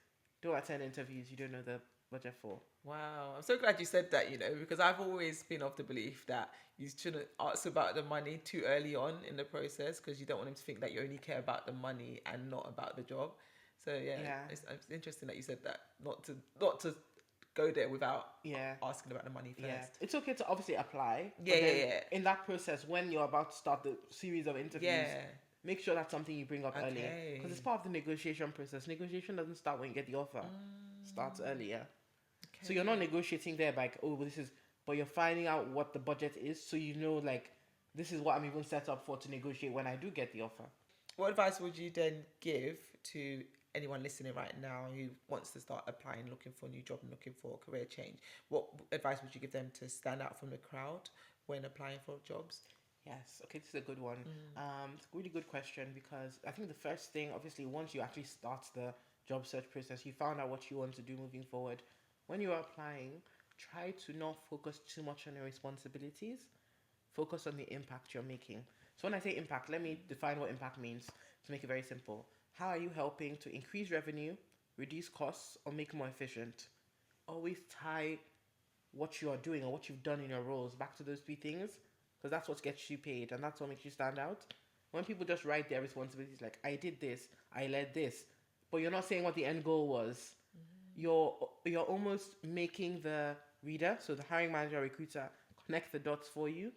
Don't attend interviews you don't know the budget for. Wow, I'm so glad you said that, because I've always been of the belief that you shouldn't ask about the money too early on in the process, because you don't want them to think that you only care about the money and not about the job. So yeah, Yeah, it's interesting that you said that, not to go there without yeah. asking about the money Yeah, first. it's okay to obviously apply, Yeah, but then yeah, yeah. in that process, when you're about to start the series of interviews, Yeah. make sure that's something you bring up early because it's Okay. part of the negotiation process. Negotiation doesn't start when you get the offer; it starts earlier. So you're not Okay. negotiating there like, oh, this is, but you're finding out what the budget is, so you know like this is what I'm even set up for to negotiate when I do get the offer. What advice would you then give to anyone listening right now who wants to start applying, looking for a new job and looking for a career change? What advice would you give them to stand out from the crowd when applying for jobs? Yes, okay, this is a good one. It's a really good question because I think the first thing, obviously, once you actually start the job search process, you found out what you want to do moving forward. When you're applying, try to not focus too much on your responsibilities. Focus on the impact you're making. So when I say impact, let me define what impact means to make it very simple. How are you helping to increase revenue, reduce costs, or make more efficient? Always tie what you are doing or what you've done in your roles back to those three things because that's what gets you paid and that's what makes you stand out. When people just write their responsibilities like I did this, I led this, but you're not saying what the end goal was, you're almost making the reader, so the hiring manager or recruiter, connect the dots for you,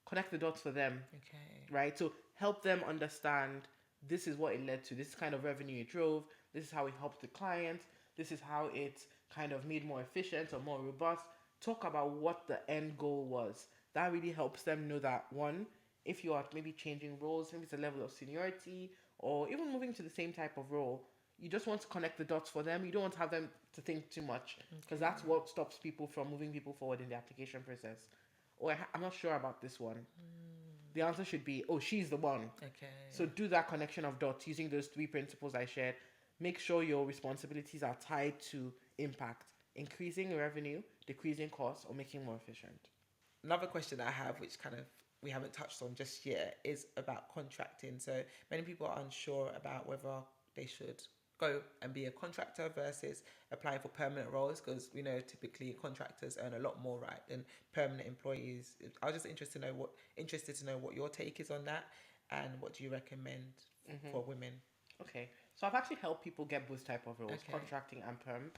connect the dots for them, Okay. right? So help them understand this is what it led to, this kind of revenue it drove, this is how it helped the client, this is how it kind of made more efficient or more robust. Talk about what the end goal was. That really helps them know that one, if you are maybe changing roles, maybe it's a level of seniority or even moving to the same type of role, you just want to connect the dots for them. You don't want to have them to think too much because that's what stops people from moving people forward in the application process. Or I'm not sure about this one. The answer should be, oh, she's the one. So Okay. do that connection of dots using those three principles I shared. Make sure your responsibilities are tied to impact. increasing revenue, decreasing costs, or making more efficient. Another question I have, which kind of we haven't touched on just yet, is about contracting. So many people are unsure about whether they should go and be a contractor versus applying for permanent roles, because we know typically contractors earn a lot more, right, than permanent employees. I was just interested to know what your take is on that, and what do you recommend for women? Okay, so I've actually helped people get both type of roles, Okay. contracting and perm,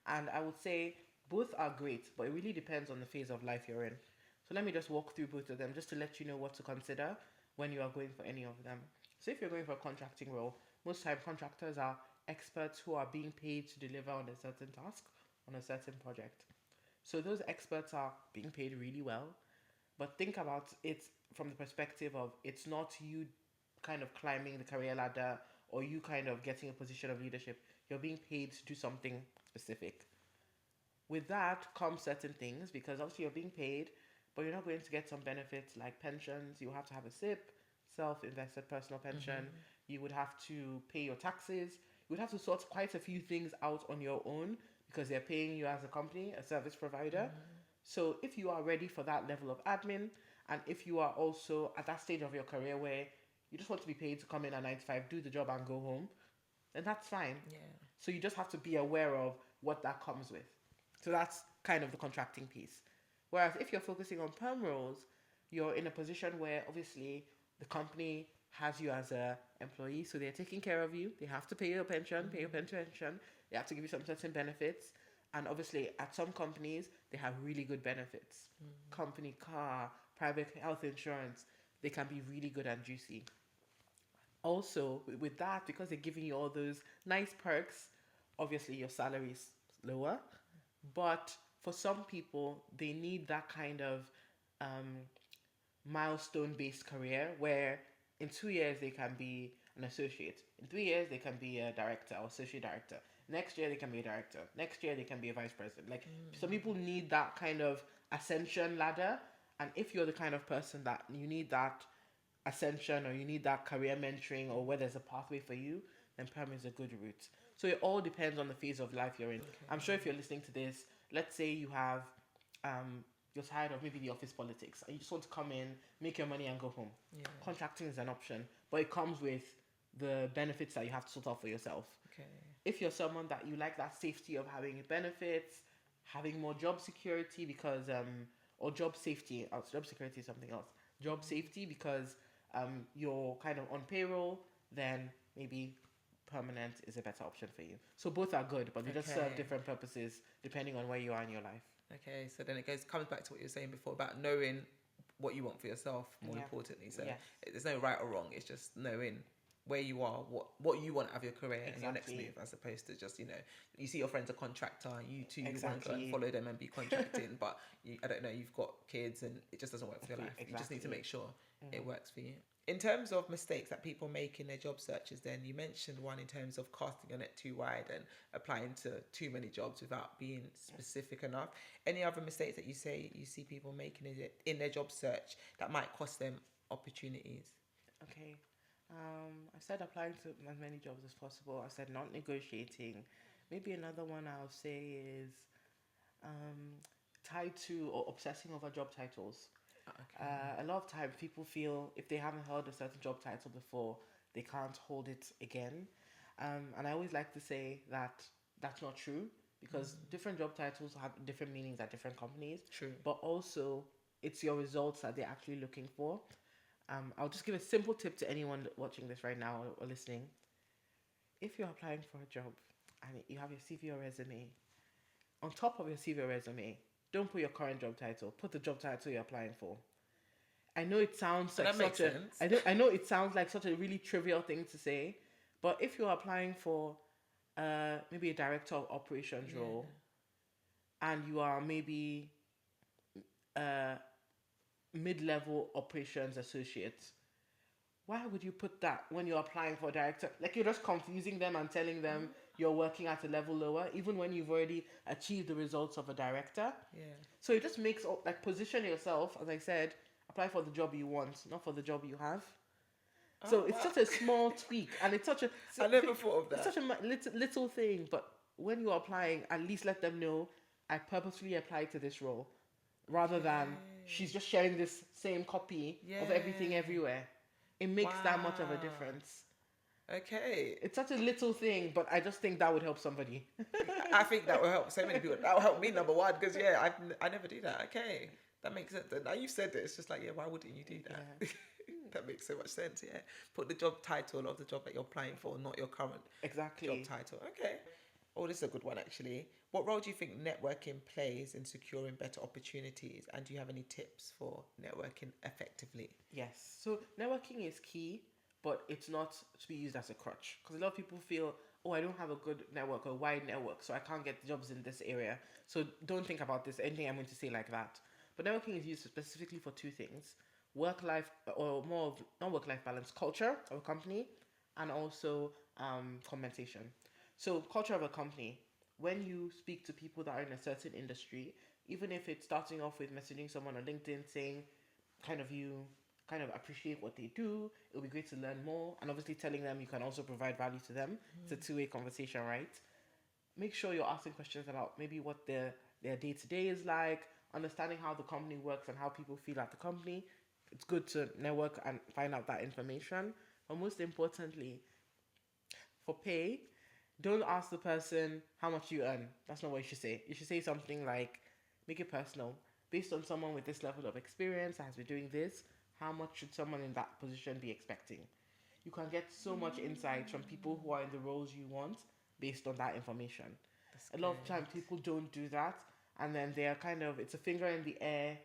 and I would say both are great, but it really depends on the phase of life you're in. So let me just walk through both of them just to let you know what to consider when you are going for any of them. So if you're going for a contracting role, most time contractors are experts who are being paid to deliver on a certain task, on a certain project. So those experts are being paid really well, but think about it from the perspective of it's not you kind of climbing the career ladder or you kind of getting a position of leadership. You're being paid to do something specific. With that comes certain things because obviously you're being paid, but you're not going to get some benefits like pensions. You have to have a SIP, self invested personal pension. You would have to pay your taxes. You would have to sort quite a few things out on your own because they're paying you as a company, a service provider. So if you are ready for that level of admin, and if you are also at that stage of your career where you just want to be paid to come in at 9 to 5, do the job, and go home, then that's fine. Yeah. So you just have to be aware of what that comes with. So that's kind of the contracting piece. Whereas if you're focusing on perm roles, you're in a position where obviously the company has you as a employee, so they're taking care of you. They have to pay your pension, pay your pension. They have to give you some certain benefits, and obviously at some companies they have really good benefits. Company car, private health insurance, they can be really good and juicy. Also with that, because they're giving you all those nice perks, obviously your salary is lower, but for some people they need that kind of um, milestone based career where in 2 years they can be an associate, in 3 years they can be a director or associate director, next year they can be a director, next year they can be a vice president. Like some people need that kind of ascension ladder, and if you're the kind of person that you need that ascension or you need that career mentoring or where there's a pathway for you, then perm is a good route. So it all depends on the phase of life you're in. I'm sure if you're listening to this, let's say you have you're tired of maybe the office politics and you just want to come in, make your money and go home. Yeah. Contracting is an option, but it comes with the benefits that you have to sort out for yourself. Okay. If you're someone that you like that safety of having benefits, having more job security because or job safety, job security is something else. Job safety because you're kind of on payroll, then maybe permanent is a better option for you. So both are good, but they just serve Okay. different purposes depending on where you are in your life. Okay, so then comes back to what you were saying before about knowing what you want for yourself, more Yeah. importantly. So Yes. there's no right or wrong. It's just knowing where you are, what you want out of your career and your next Exactly. move, as opposed to just, you see your friend's a contractor, you too, you want to go and Exactly. follow them and be contracting, but I don't know, you've got kids and it just doesn't work for your life. You just need to Exactly. make sure it works for you. In terms of mistakes that people make in their job searches, then you mentioned one in terms of casting your net too wide and applying to too many jobs without being specific enough. Any other mistakes that you see people making in their job search that might cost them opportunities? Okay. I said applying to as many jobs as possible. I said not negotiating. Maybe another one I'll say is um, tied to or obsessing over job titles. Okay. A lot of times people feel if they haven't held a certain job title before, they can't hold it again. And I always like to say that that's not true because different job titles have different meanings at different companies. True. But also, it's your results that they're actually looking for. I'll just give a simple tip to anyone watching this right now or listening. If you're applying for a job and you have your CV or resume, on top of your CV or resume, don't put your current job title. Put the job title you're applying for. I know it sounds like That makes such a sense. I know it sounds like such a really trivial thing to say, but if you're applying for maybe a director of operations role and you are maybe a mid-level operations associate, why would you put that when you're applying for a director? Like you're just confusing them and telling them you're working at a level lower, even when you've already achieved the results of a director. Yeah. So it just makes like position yourself, as I said, apply for the job you want, not for the job you have. So it's wow. such a small tweak, and it's I never thought of it's that. such a little thing. But when you're applying, at least let them know I purposefully applied to this role, rather than she's Okay. just sharing this same copy of everything Yeah. everywhere. It makes that much of a Wow. difference. Okay. It's such a little thing, but I just think that would help somebody. I think that will help so many people. That will help me, number one, because yeah, I never do that. Okay, that makes sense. Now you said it, it's just like, yeah, why wouldn't you do Yeah, that? That makes so much sense. Yeah, put the job title of the job that you're applying for, not your current job exactly. title. Okay. Oh, this is a good one actually. What role do you think networking plays in securing better opportunities? And do you have any tips for networking effectively? Yes. So networking is key, but it's not to be used as a crutch. Because a lot of people feel, oh, I don't have a good network or wide network, so I can't get jobs in this area. So don't think about this. Anything I'm going to say like that. But networking is used specifically for two things: work life, or more of not work life balance, culture of a company, and also compensation. So culture of a company. When you speak to people that are in a certain industry, even if it's starting off with messaging someone on LinkedIn saying, kind of you kind of appreciate what they do. It'll be great to learn more, and obviously telling them you can also provide value to them. It's a two-way conversation, right? Make sure you're asking questions about maybe what their day to day is like, understanding how the company works and how people feel at the company. It's good to network and find out that information. But most importantly, for pay, don't ask the person how much you earn. That's not what you should say. You should say something like, make it personal. Based on someone with this level of experience that has been doing this, how much should someone in that position be expecting? You can get so much insight from people who are in the roles you want based on that information. That's A lot of good. times people don't do that, and then they are kind of, it's a finger in the air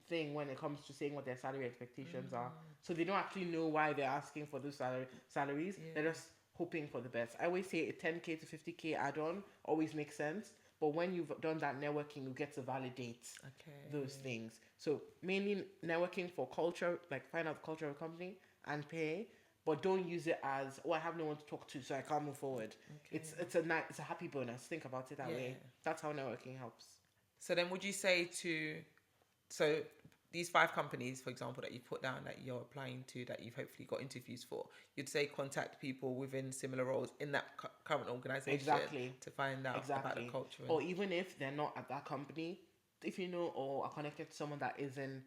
thing when it comes to saying what their salary expectations are. So they don't actually know why they're asking for those salaries. They're Yeah. just hoping for the best. I always say a 10k to 50k add-on always makes sense, but when you've done that networking, you get to validate those Okay. things. So mainly networking for culture, like find out the culture of a company and pay, but don't use it as, oh, I have no one to talk to, so I can't move forward. Okay. It's a happy bonus. Think about it that Yeah. way. That's how networking helps. So then, would you say to so these five companies, for example, that you put down that you're applying to, that you've hopefully got interviews for, you'd say contact people within similar roles in that current organization Exactly. to find out about the Exactly. culture and Or even if they're not at that company, if you know or are connected to someone that is in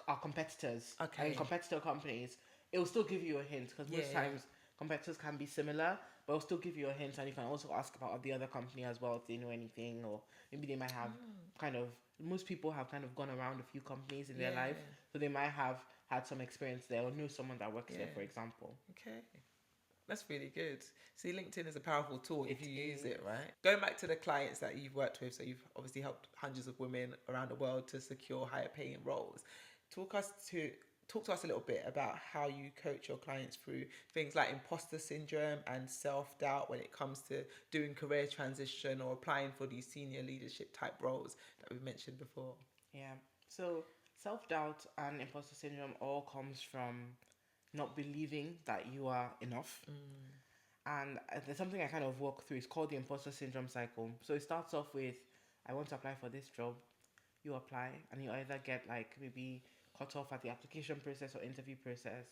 our competitors and in okay. competitor companies, it will still give you a hint, because Yeah, most yeah. times competitors can be similar, but it'll still give you a hint, and you can also ask about the other company as well if they know anything, or maybe they might have kind of, most people have kind of gone around a few companies in their Yeah. life, so they might have had some experience there or know someone that works there, Yeah. for example. Okay. That's really good. See, LinkedIn is a powerful tool if It you use it, is. right? Going back to the clients that you've worked with, so you've obviously helped hundreds of women around the world to secure higher paying roles. Talk us to Talk to us a little bit about how you coach your clients through things like imposter syndrome and self-doubt when it comes to doing career transition or applying for these senior leadership type roles that we mentioned before. Yeah. So self doubt and imposter syndrome all comes from not believing that you are enough. And there's something I kind of walk through. It's called the imposter syndrome cycle. So it starts off with, I want to apply for this job. You apply, and you either get like maybe cut off at the application process or interview process,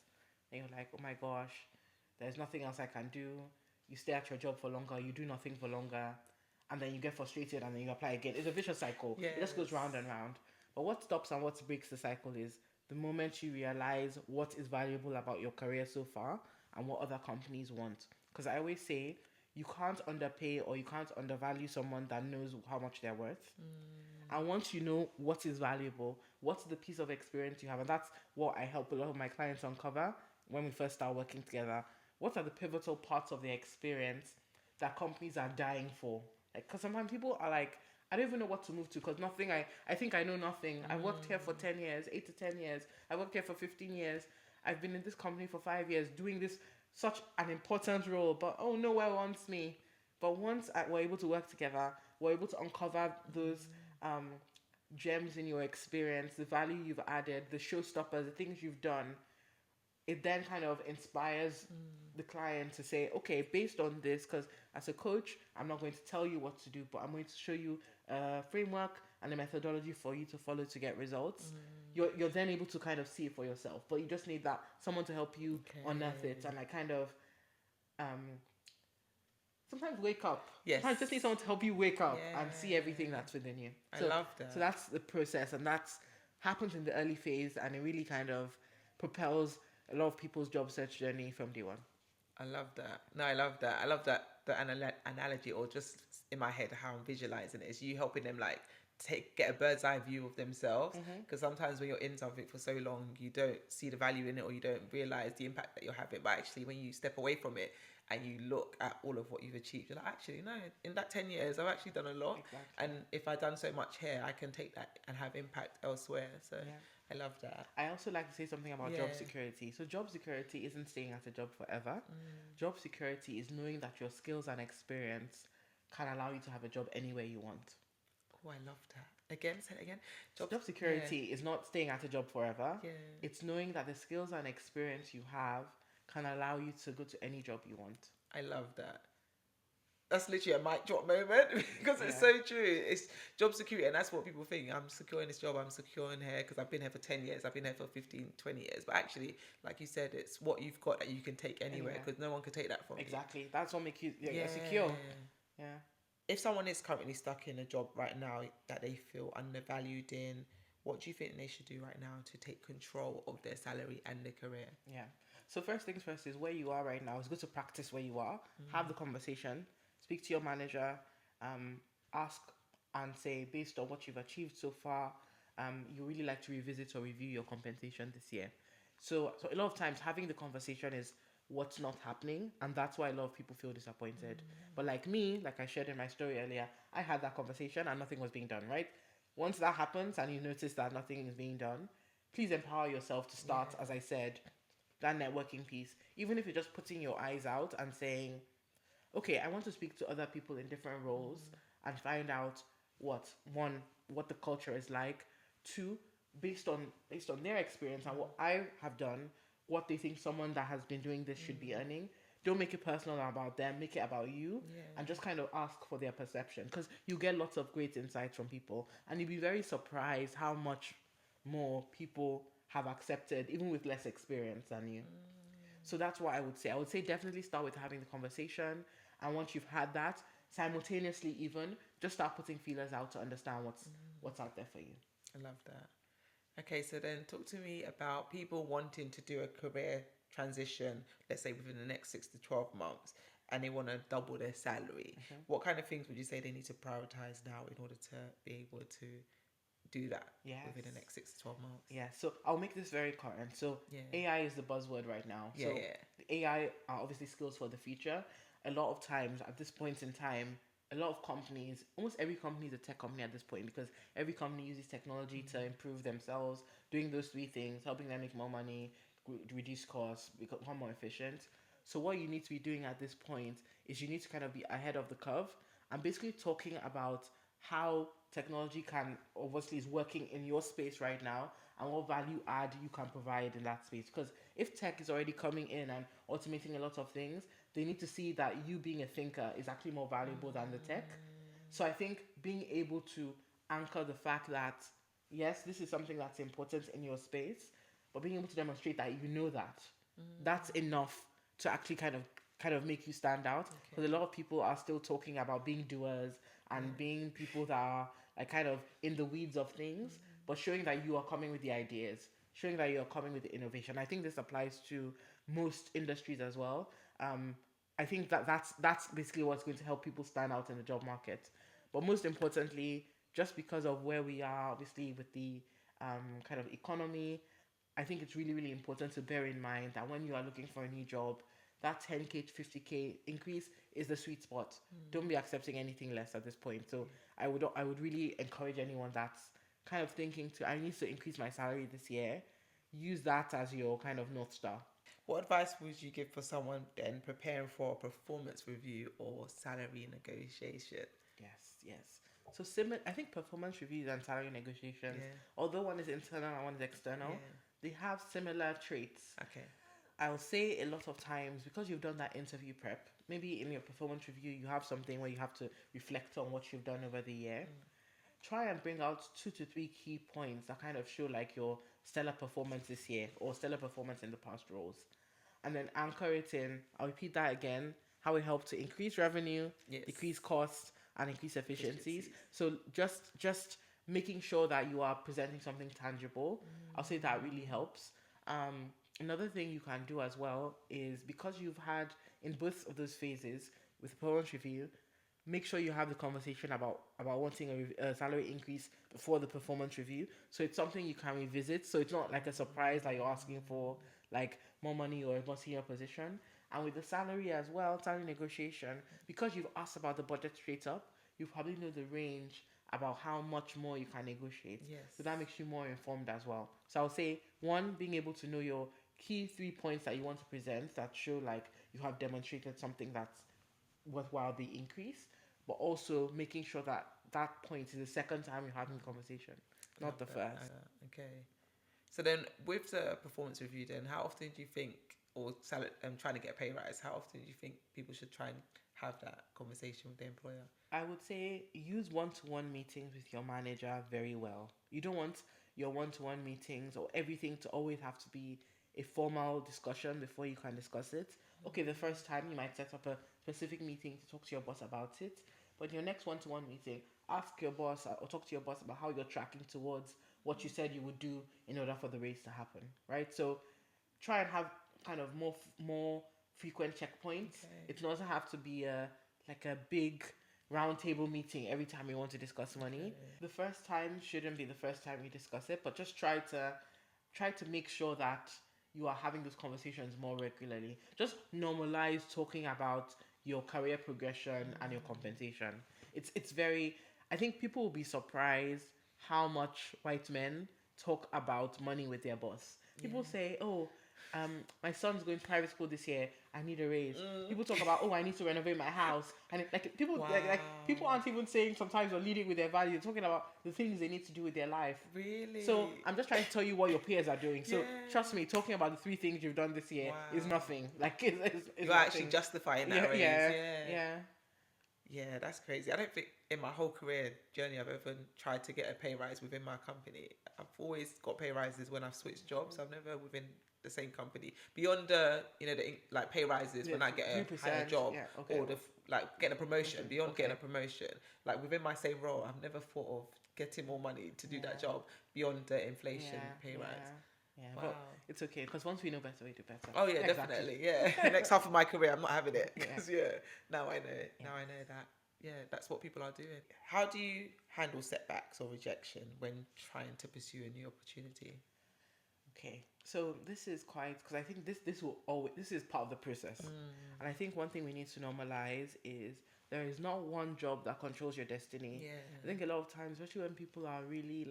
and you're like, oh my gosh, there's nothing else I can do. You stay at your job for longer, you do nothing for longer, and then you get frustrated and then you apply again. It's a vicious cycle. It just goes round Yes. and round. But what stops and what breaks the cycle is the moment you realize what is valuable about your career so far and what other companies want. Because I always say you can't underpay or you can't undervalue someone that knows how much they're worth. And once you know what is valuable, what's the piece of experience you have, and that's what I help a lot of my clients uncover when we first start working together. What are the pivotal parts of their experience that companies are dying for? Like, because sometimes people are like, I don't even know what to move to because nothing, I think I know nothing. I worked here for 10 years, 8 to 10 years. I worked here for 15 years. I've been in this company for 5 years doing this, such an important role, but oh, no one wants me. But once we're able to work together, we're able to uncover those um, gems in your experience, the value you've added, the showstoppers, the things you've done. It then kind of inspires the client to say, okay, based on this, because as a coach, I'm not going to tell you what to do, but I'm going to show you a framework and a methodology for you to follow to get results. You're then able to kind of see it for yourself, but you just need that someone to help you unearth it Okay. and like kind of um, sometimes wake up. Yes. Sometimes just need someone to help you wake up and see everything Yeah. that's within you. I So love so that. that's the process, and that's happens in the early phase, and it really kind of propels a lot of people's job search journey from day one. I love that. No, I love that. I love that the analogy, or just in my head how I'm visualizing it, is you helping them like get a bird's eye view of themselves. Mm-hmm. Because sometimes when you're in something for so long, you don't see the value in it, or you don't realize the impact that you're having. But actually, when you step away from it and you look at all of what you've achieved, you're like, actually, no, in that 10 years, I've actually done a lot. Exactly. And if I've done so much here, I can take that and have impact elsewhere. So Yeah. I love that. I also like to say something about Yeah. job security. So job security isn't staying at a job forever. Job security is knowing that your skills and experience can allow you to have a job anywhere you want. Oh, I love that. Again, say it again. So Jobs. job security is not staying at a job forever. Yeah. It's knowing that the skills and experience you have can allow you to go to any job you want. I love that. That's literally a mic drop moment because it's Yeah. so true. It's job security, and that's what people think. I'm secure in this job, I'm secure in here because I've been here for 10 years, I've been here for 15, 20 years. But actually, like you said, it's what you've got that you can take anywhere Anywhere. because no one can take that from Exactly. That's what makes you you. you're Yeah. secure. Yeah. If someone is currently stuck in a job right now that they feel undervalued in, what do you think they should do right now to take control of their salary and their career? Yeah. So first things first is where you are right now. It's good to practice where you are. Have the conversation. Speak to your manager. Ask and say, based on what you've achieved so far, you really like to revisit or review your compensation this year. So a lot of times having the conversation is what's not happening, and that's why a lot of people feel disappointed. But like me, like I shared in my story earlier, I had that conversation and nothing was being done. Right. Once that happens and you notice that nothing is being done, please empower yourself to start, Yeah. as I said, that networking piece. Even if you're just putting your eyes out and saying, okay, I want to speak to other people in different roles and find out what one, what the culture is like, two, based on their experience and what I have done, what they think someone that has been doing this should be earning. Don't make it personal about them, make it about you, Yeah. and just kind of ask for their perception, because you get lots of great insights from people and you'll be very surprised how much more people have accepted even with less experience than you. So that's what I would say. I would say definitely start with having the conversation, and once you've had that, simultaneously even just start putting feelers out to understand what's out there for you. I love that. Okay, so then talk to me about people wanting to do a career transition, let's say within the next 6 to 12 months, and they want to double their salary. What kind of things would you say they need to prioritize now in order to be able to do that Yes. within the next 6 to 12 months? Yeah, so I'll make this very current. So Yeah. AI is the buzzword right now. Yeah, So yeah. the AI are obviously skills for the future. A lot of times at this point in time, a lot of companies, almost every company is a tech company at this point, because every company uses technology to improve themselves, doing those three things, helping them make more money, reduce costs, become more efficient. So what you need to be doing at this point is you need to kind of be ahead of the curve and basically talking about how technology can obviously is working in your space right now and what value add you can provide in that space. Because if tech is already coming in and automating a lot of things, they need to see that you being a thinker is actually more valuable than the tech. So I think being able to anchor the fact that yes, this is something that's important in your space, but being able to demonstrate that you know that, that's enough to actually kind of make you stand out. Because a lot of people are still talking about being doers and being people that are like kind of in the weeds of things, but showing that you are coming with the ideas, showing that you are coming with the innovation. I think this applies to most industries as well. I think that's basically what's going to help people stand out in the job market. But most importantly, just because of where we are, obviously with the kind of economy, I think it's really really important to bear in mind that when you are looking for a new job, that 10K to 50K increase is the sweet spot. Don't be accepting anything less at this point. So I would really encourage anyone that's kind of thinking to I need to increase my salary this year, use that as your kind of north star. What advice would you give for someone then preparing for a performance review or salary negotiation? Yes, yes. So similar, I think performance reviews and salary negotiations, Yeah. although one is internal and one is external, Yeah. they have similar traits. Okay. I'll say a lot of times because you've done that interview prep, maybe in your performance review, you have something where you have to reflect on what you've done over the year. Try and bring out 2 to 3 key points that kind of show like your stellar performance this year or stellar performance in the past roles. And then anchor it in, I'll repeat that again, how it helped to increase revenue, Yes. decrease costs, and increase efficiencies. Efficiencies. So just making sure that you are presenting something tangible, I'll say that really helps. Another thing you can do as well is, because you've had in both of those phases with performance review, make sure you have the conversation about wanting a salary increase before the performance review, so it's something you can revisit, so it's not like a surprise that you're asking for like more money or a more senior position. And with the salary as well, salary negotiation, because you've asked about the budget straight up, you probably know the range about how much more you can negotiate, so Yes. that makes you more informed as well. So I'll say, one, being able to know your key 3 points that you want to present that show like you have demonstrated something that's worthwhile the increase, but also making sure that that point is the second time you're having the conversation, Love not the that. first. Okay. So then, with the performance review, then how often do you think, or trying to get a pay rise, how often do you think people should try and have that conversation with the employer? I would say use one-to-one meetings with your manager very well. You don't want your one-to-one meetings or everything to always have to be a formal discussion before you can discuss it. Okay, the first time you might set up a specific meeting to talk to your boss about it, but your next one-to-one meeting, ask your boss or talk to your boss about how you're tracking towards what you said you would do in order for the raise to happen, right? So try and have kind of more frequent checkpoints. Okay. It doesn't have to be a like a big round table meeting every time you want to discuss money. Okay. The first time shouldn't be the first time you discuss it, but just try to make sure that you are having those conversations more regularly. Just normalize talking about your career progression and your compensation. It's very, I think people will be surprised how much white men talk about money with their boss. People Yeah. say, "Oh, my son's going to private school this year. I need a raise." Mm. People talk about, "Oh, I need to renovate my house," and like people like people Wow. aren't even saying sometimes or leading with their values. They're talking about the things they need to do with their life. So Really? I'm just trying to tell you what your peers are doing. So Yeah. trust me, talking about the 3 things you've done this year is Wow. nothing. Like it's You're actually nothing. justifying that Yeah, raise. yeah, Yeah. yeah. Yeah, that's crazy. I don't think in my whole career journey I've ever tried to get a pay rise within my company. I've always got pay rises when I've switched jobs. I've never within the same company. Beyond the like pay rises Yeah, when I get three a higher percent. job Yeah, okay. or like getting a promotion. Beyond getting Okay. a promotion, like within my same role, I've never thought of getting more money to do that Yeah, job beyond the inflation yeah, pay rise. yeah, yeah. But Wow. it's okay because once we know better, we do better. Oh yeah, Yeah, exactly. definitely. Yeah, next half of my career, I'm not having it Yeah, because yeah, now I know it. yeah. Now I know that. Yeah, that's what people are doing. How do you handle setbacks or rejection when trying to pursue a new opportunity? Okay, so this is quite, because I think this will always, this is part of the process, and I think one thing we need to normalize is there is not one job that controls your destiny. Yeah. I think a lot of times, especially when people are really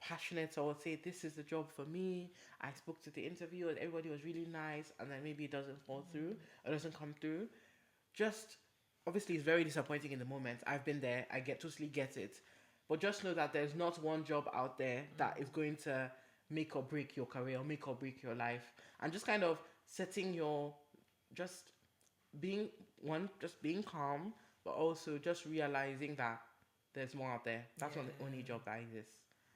passionate or say this is the job for me. I spoke to the interviewer, and everybody was really nice, and then maybe it doesn't fall through or doesn't come through. Just obviously it's very disappointing in the moment. I've been there. I totally get it. But just know that there's not one job out there that is going to make or break your career or make or break your life. And just kind of setting your just being just being calm, but also just realizing that there's more out there. That's not the only Yeah. job that exists.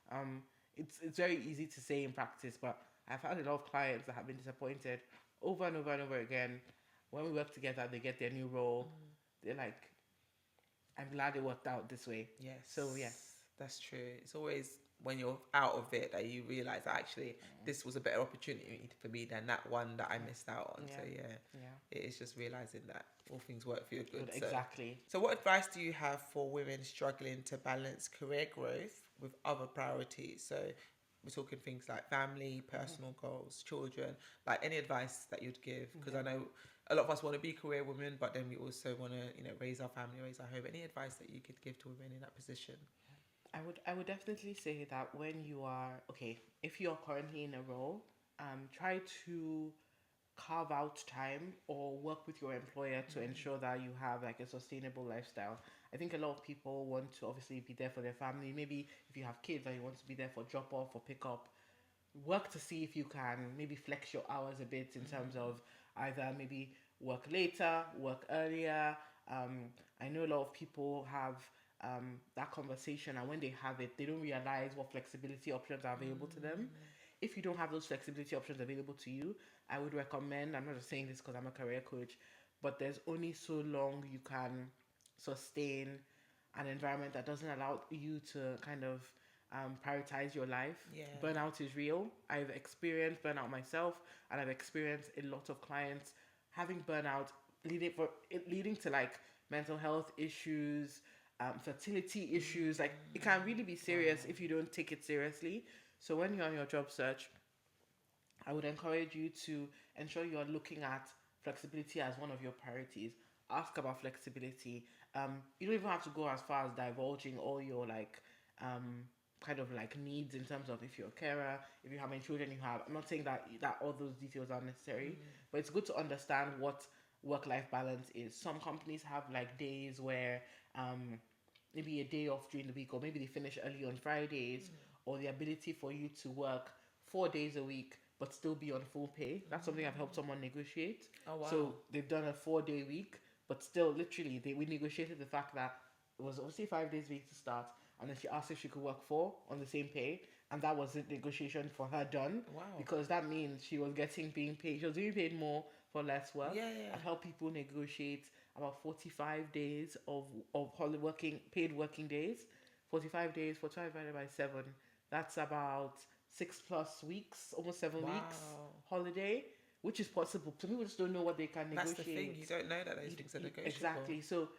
Um, it's very easy to say in practice, but I've had a lot of clients that have been disappointed over and over and over again. When we work together, they get their new role. They're like, "I'm glad it worked out this way." So yeah, Yes, that's true. It's always when you're out of it that you realize that actually this was a better opportunity for me than that one that I missed out on. So yeah, yeah, yeah. it is just realizing that all things work for your good. Good, exactly. So what advice do you have for women struggling to balance career growth with other priorities? So we're talking things like family, personal goals, children, like any advice that you'd give, because I know a lot of us want to be career women, but then we also want to, raise our family, raise our home. Any advice that you could give to women in that position? I would definitely say that when you are okay, if you're currently in a role, try to carve out time or work with your employer to ensure that you have like a sustainable lifestyle. I think a lot of people want to obviously be there for their family. Maybe if you have kids and you want to be there for drop off or pick up, work to see if you can maybe flex your hours a bit in terms of either maybe work later, work earlier. I know a lot of people have that conversation, and when they have it, they don't realize what flexibility options are available to them. if you don't have those flexibility options available to you, I would recommend, I'm not just saying this because I'm a career coach, but there's only so long you can sustain an environment that doesn't allow you to kind of prioritize your life. Yeah. Burnout is real. I've experienced burnout myself, and I've experienced a lot of clients having burnout, leading to like mental health issues, fertility issues. Like it can really be serious Wow. if you don't take it seriously. So when you're on your job search, I would encourage you to ensure you're looking at flexibility as one of your priorities. Ask about flexibility. You don't even have to go as far as divulging all your like kind of like needs in terms of if you're a carer, if you how many children you have. I'm not saying that all those details are necessary, but it's good to understand what work life balance is. Some companies have like days where maybe a day off during the week, or maybe they finish early on Fridays, or the ability for you to work 4 days a week but still be on full pay. That's something I've helped someone negotiate. Oh wow. So they've done a 4 day week, but still, literally, we negotiated the fact that it was obviously 5 days a week to start, and then she asked if she could work four on the same pay, and that was the negotiation for her done. Wow. Because that means she was being paid. She was being paid more for less work. Yeah, yeah. I've helped people negotiate about 45 days of paid working days. 45 days, 45 divided by 7. That's about 6+ weeks, almost 7 weeks Wow. holiday, which is possible. Some people just don't know what they can That's negotiate. the thing. You don't know that those things are negotiable. Exactly. So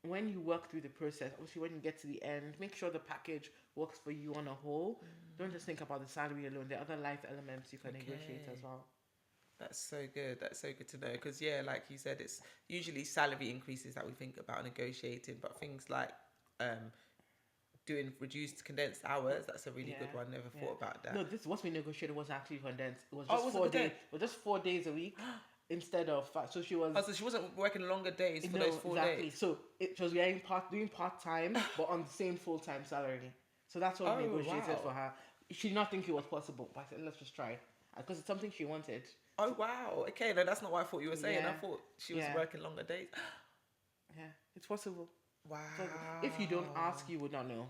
when you work through the process, obviously when you get to the end, make sure the package works for you on a whole. Don't just think about the salary alone. There are other life elements you can negotiate as well. That's so good. That's so good to know. Because yeah, like you said, it's usually salary increases that we think about negotiating, but things like doing reduced condensed hours, that's a really good one. Never thought about that. No, this what we negotiated was actually condensed. It was Oh, just it was 4 days. condensed? It was just 4 days a week instead of 5. So she was Oh, so she wasn't working longer days for no those 4 days. So she was doing part time, but on the same full time salary. So that's what we Oh, negotiated wow. for her. She did not think it was possible, but I said let's just try because it's something she wanted. Oh wow. Okay, no, that's not what I thought you were saying. I Yeah. thought she was Yeah. working longer days. Yeah, it's possible. Wow. So if you don't ask, you would not know.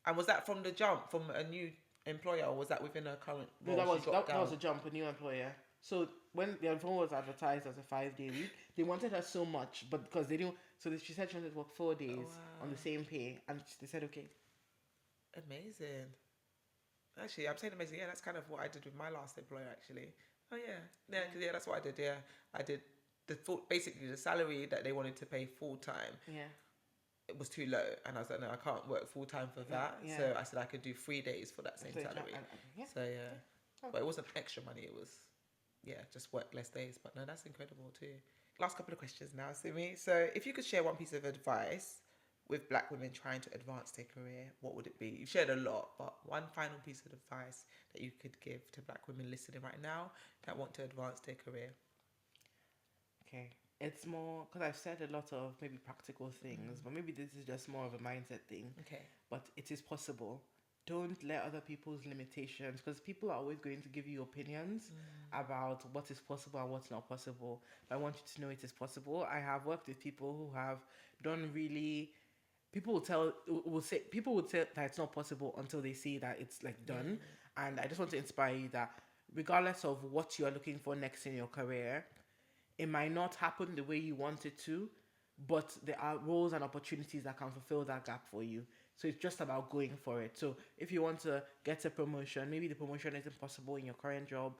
And was that from the jump, from a new employer, or was that within her current No, role? that was a jump, a new employer. So when the phone was advertised as a 5 day week, they wanted her so much, but because they didn't, she said she wanted to work 4 days on the same pay, and they said okay. Amazing. Actually, I'm saying amazing. Yeah, that's kind of what I did with my last employer. Actually. Oh yeah, yeah, that's what I did. Yeah, I did basically the salary that they wanted to pay full time. Yeah. It was too low, and I was like, no, I can't work full time for that. Yeah. So I said I could do 3 days for that same So salary. yeah. So yeah, but it wasn't extra money. It was just work less days. But no, that's incredible too. Last couple of questions now, Simi. So if you could share one piece of advice with Black women trying to advance their career, what would it be? You've shared a lot, but one final piece of advice that you could give to Black women listening right now that want to advance their career. Okay. It's more because I've said a lot of maybe practical things, but maybe this is just more of a mindset thing. Okay. But it is possible. Don't let other people's limitations, because people are always going to give you opinions about what is possible and what's not possible. But I want you to know it is possible. I have worked with people who have done really. People will say that it's not possible until they see that it's like done. And I just want to inspire you that regardless of what you are looking for next in your career, it might not happen the way you want it to, but there are roles and opportunities that can fulfill that gap for you. So it's just about going for it. So if you want to get a promotion, maybe the promotion isn't possible in your current job,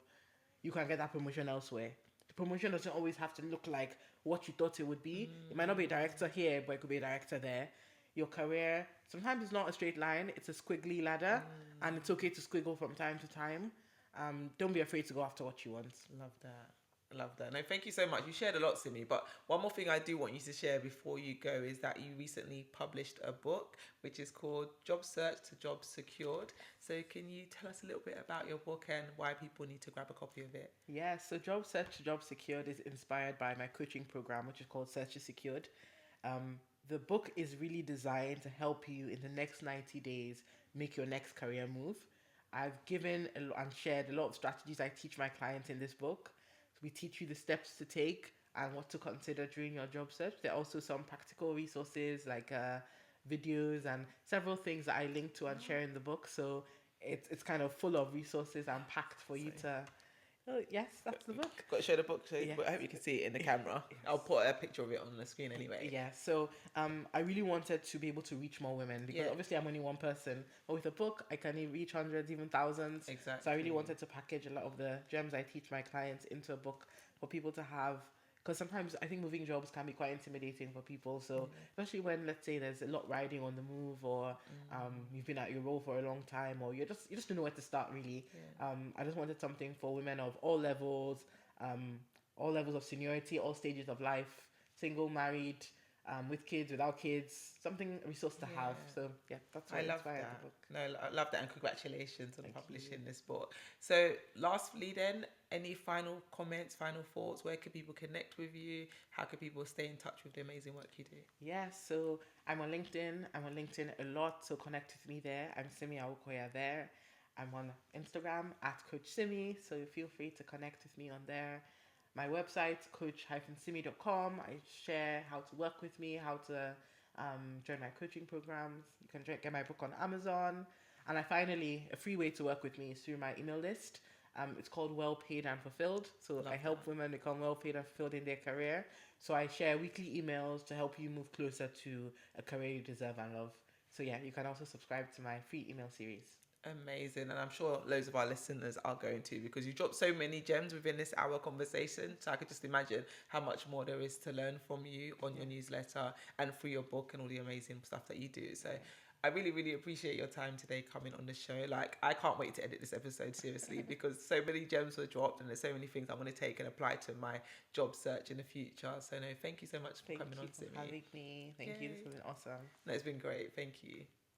you can get that promotion elsewhere. The promotion doesn't always have to look like what you thought it would be. It might not be a director here, but it could be a director there. Your career, sometimes it's not a straight line, it's a squiggly ladder, and it's okay to squiggle from time to time. Don't be afraid to go after what you want. Love that. Love that. No, thank you so much. You shared a lot, Simi. But one more thing I do want you to share before you go is that you recently published a book, which is called Job Search to Job Secured. So can you tell us a little bit about your book and why people need to grab a copy of it? Yeah, so Job Search to Job Secured is inspired by my coaching program, which is called Search to Secured. The book is really designed to help you in the next 90 days make your next career move. I've given and shared a lot of strategies I teach my clients in this book. We teach you the steps to take and what to consider during your job search. There are also some practical resources like videos and several things that I link to and share in the book. So it's kind of full of resources and packed for you So to. Oh yes, that's the book. got to show the book. So Yes. I hope you can see it in the camera. I'll Yes. put a picture of it on the screen anyway. Yeah, so I really wanted to be able to reach more women because Yeah, obviously I'm only one person, but with a book I can reach hundreds, even thousands. So I really exactly. wanted to package a lot of the gems I teach my clients into a book for people to have. Because sometimes I think moving jobs can be quite intimidating for people. So Yeah. especially when, let's say, there's a lot riding on the move, or you've been at your role for a long time, or you just don't know where to start really. Yeah. I just wanted something for women of um, all levels of seniority, all stages of life, single, married, with kids, without kids, something a resource to have. Yeah. So yeah, that's I what love inspired the that. book. No, I love that, and congratulations on Thank you. publishing this book. So, lastly, then, any final comments, final thoughts? Where can people connect with you? How can people stay in touch with the amazing work you do? Yeah, so I'm on LinkedIn. I'm on LinkedIn a lot, so connect with me there. I'm Simi Awokoya there. I'm on Instagram at Coach Simi, so feel free to connect with me on there. My website, coach-simi.com. I share how to work with me, how to join my coaching programs. You can get my book on Amazon. And a free way to work with me is through my email list. It's called Well Paid and Fulfilled. So I Love help that. women become well paid and fulfilled in their career. So I share weekly emails to help you move closer to a career you deserve and love. So yeah, you can also subscribe to my free email series. Amazing. And I'm sure loads of our listeners are going to, because you dropped so many gems within this hour conversation. So I could just imagine how much more there is to learn from you on your Yeah. newsletter and through your book and all the amazing stuff that you do. So Yeah. I really, really appreciate your time today coming on the show. Like, I can't wait to edit this episode, seriously, because so many gems were dropped and there's so many things I'm going to take and apply to my job search in the future. So, no, thank you so much for Thank coming you on, for Simi. having me. Thank you. This Yay. has been awesome. No, it's been great. Thank you.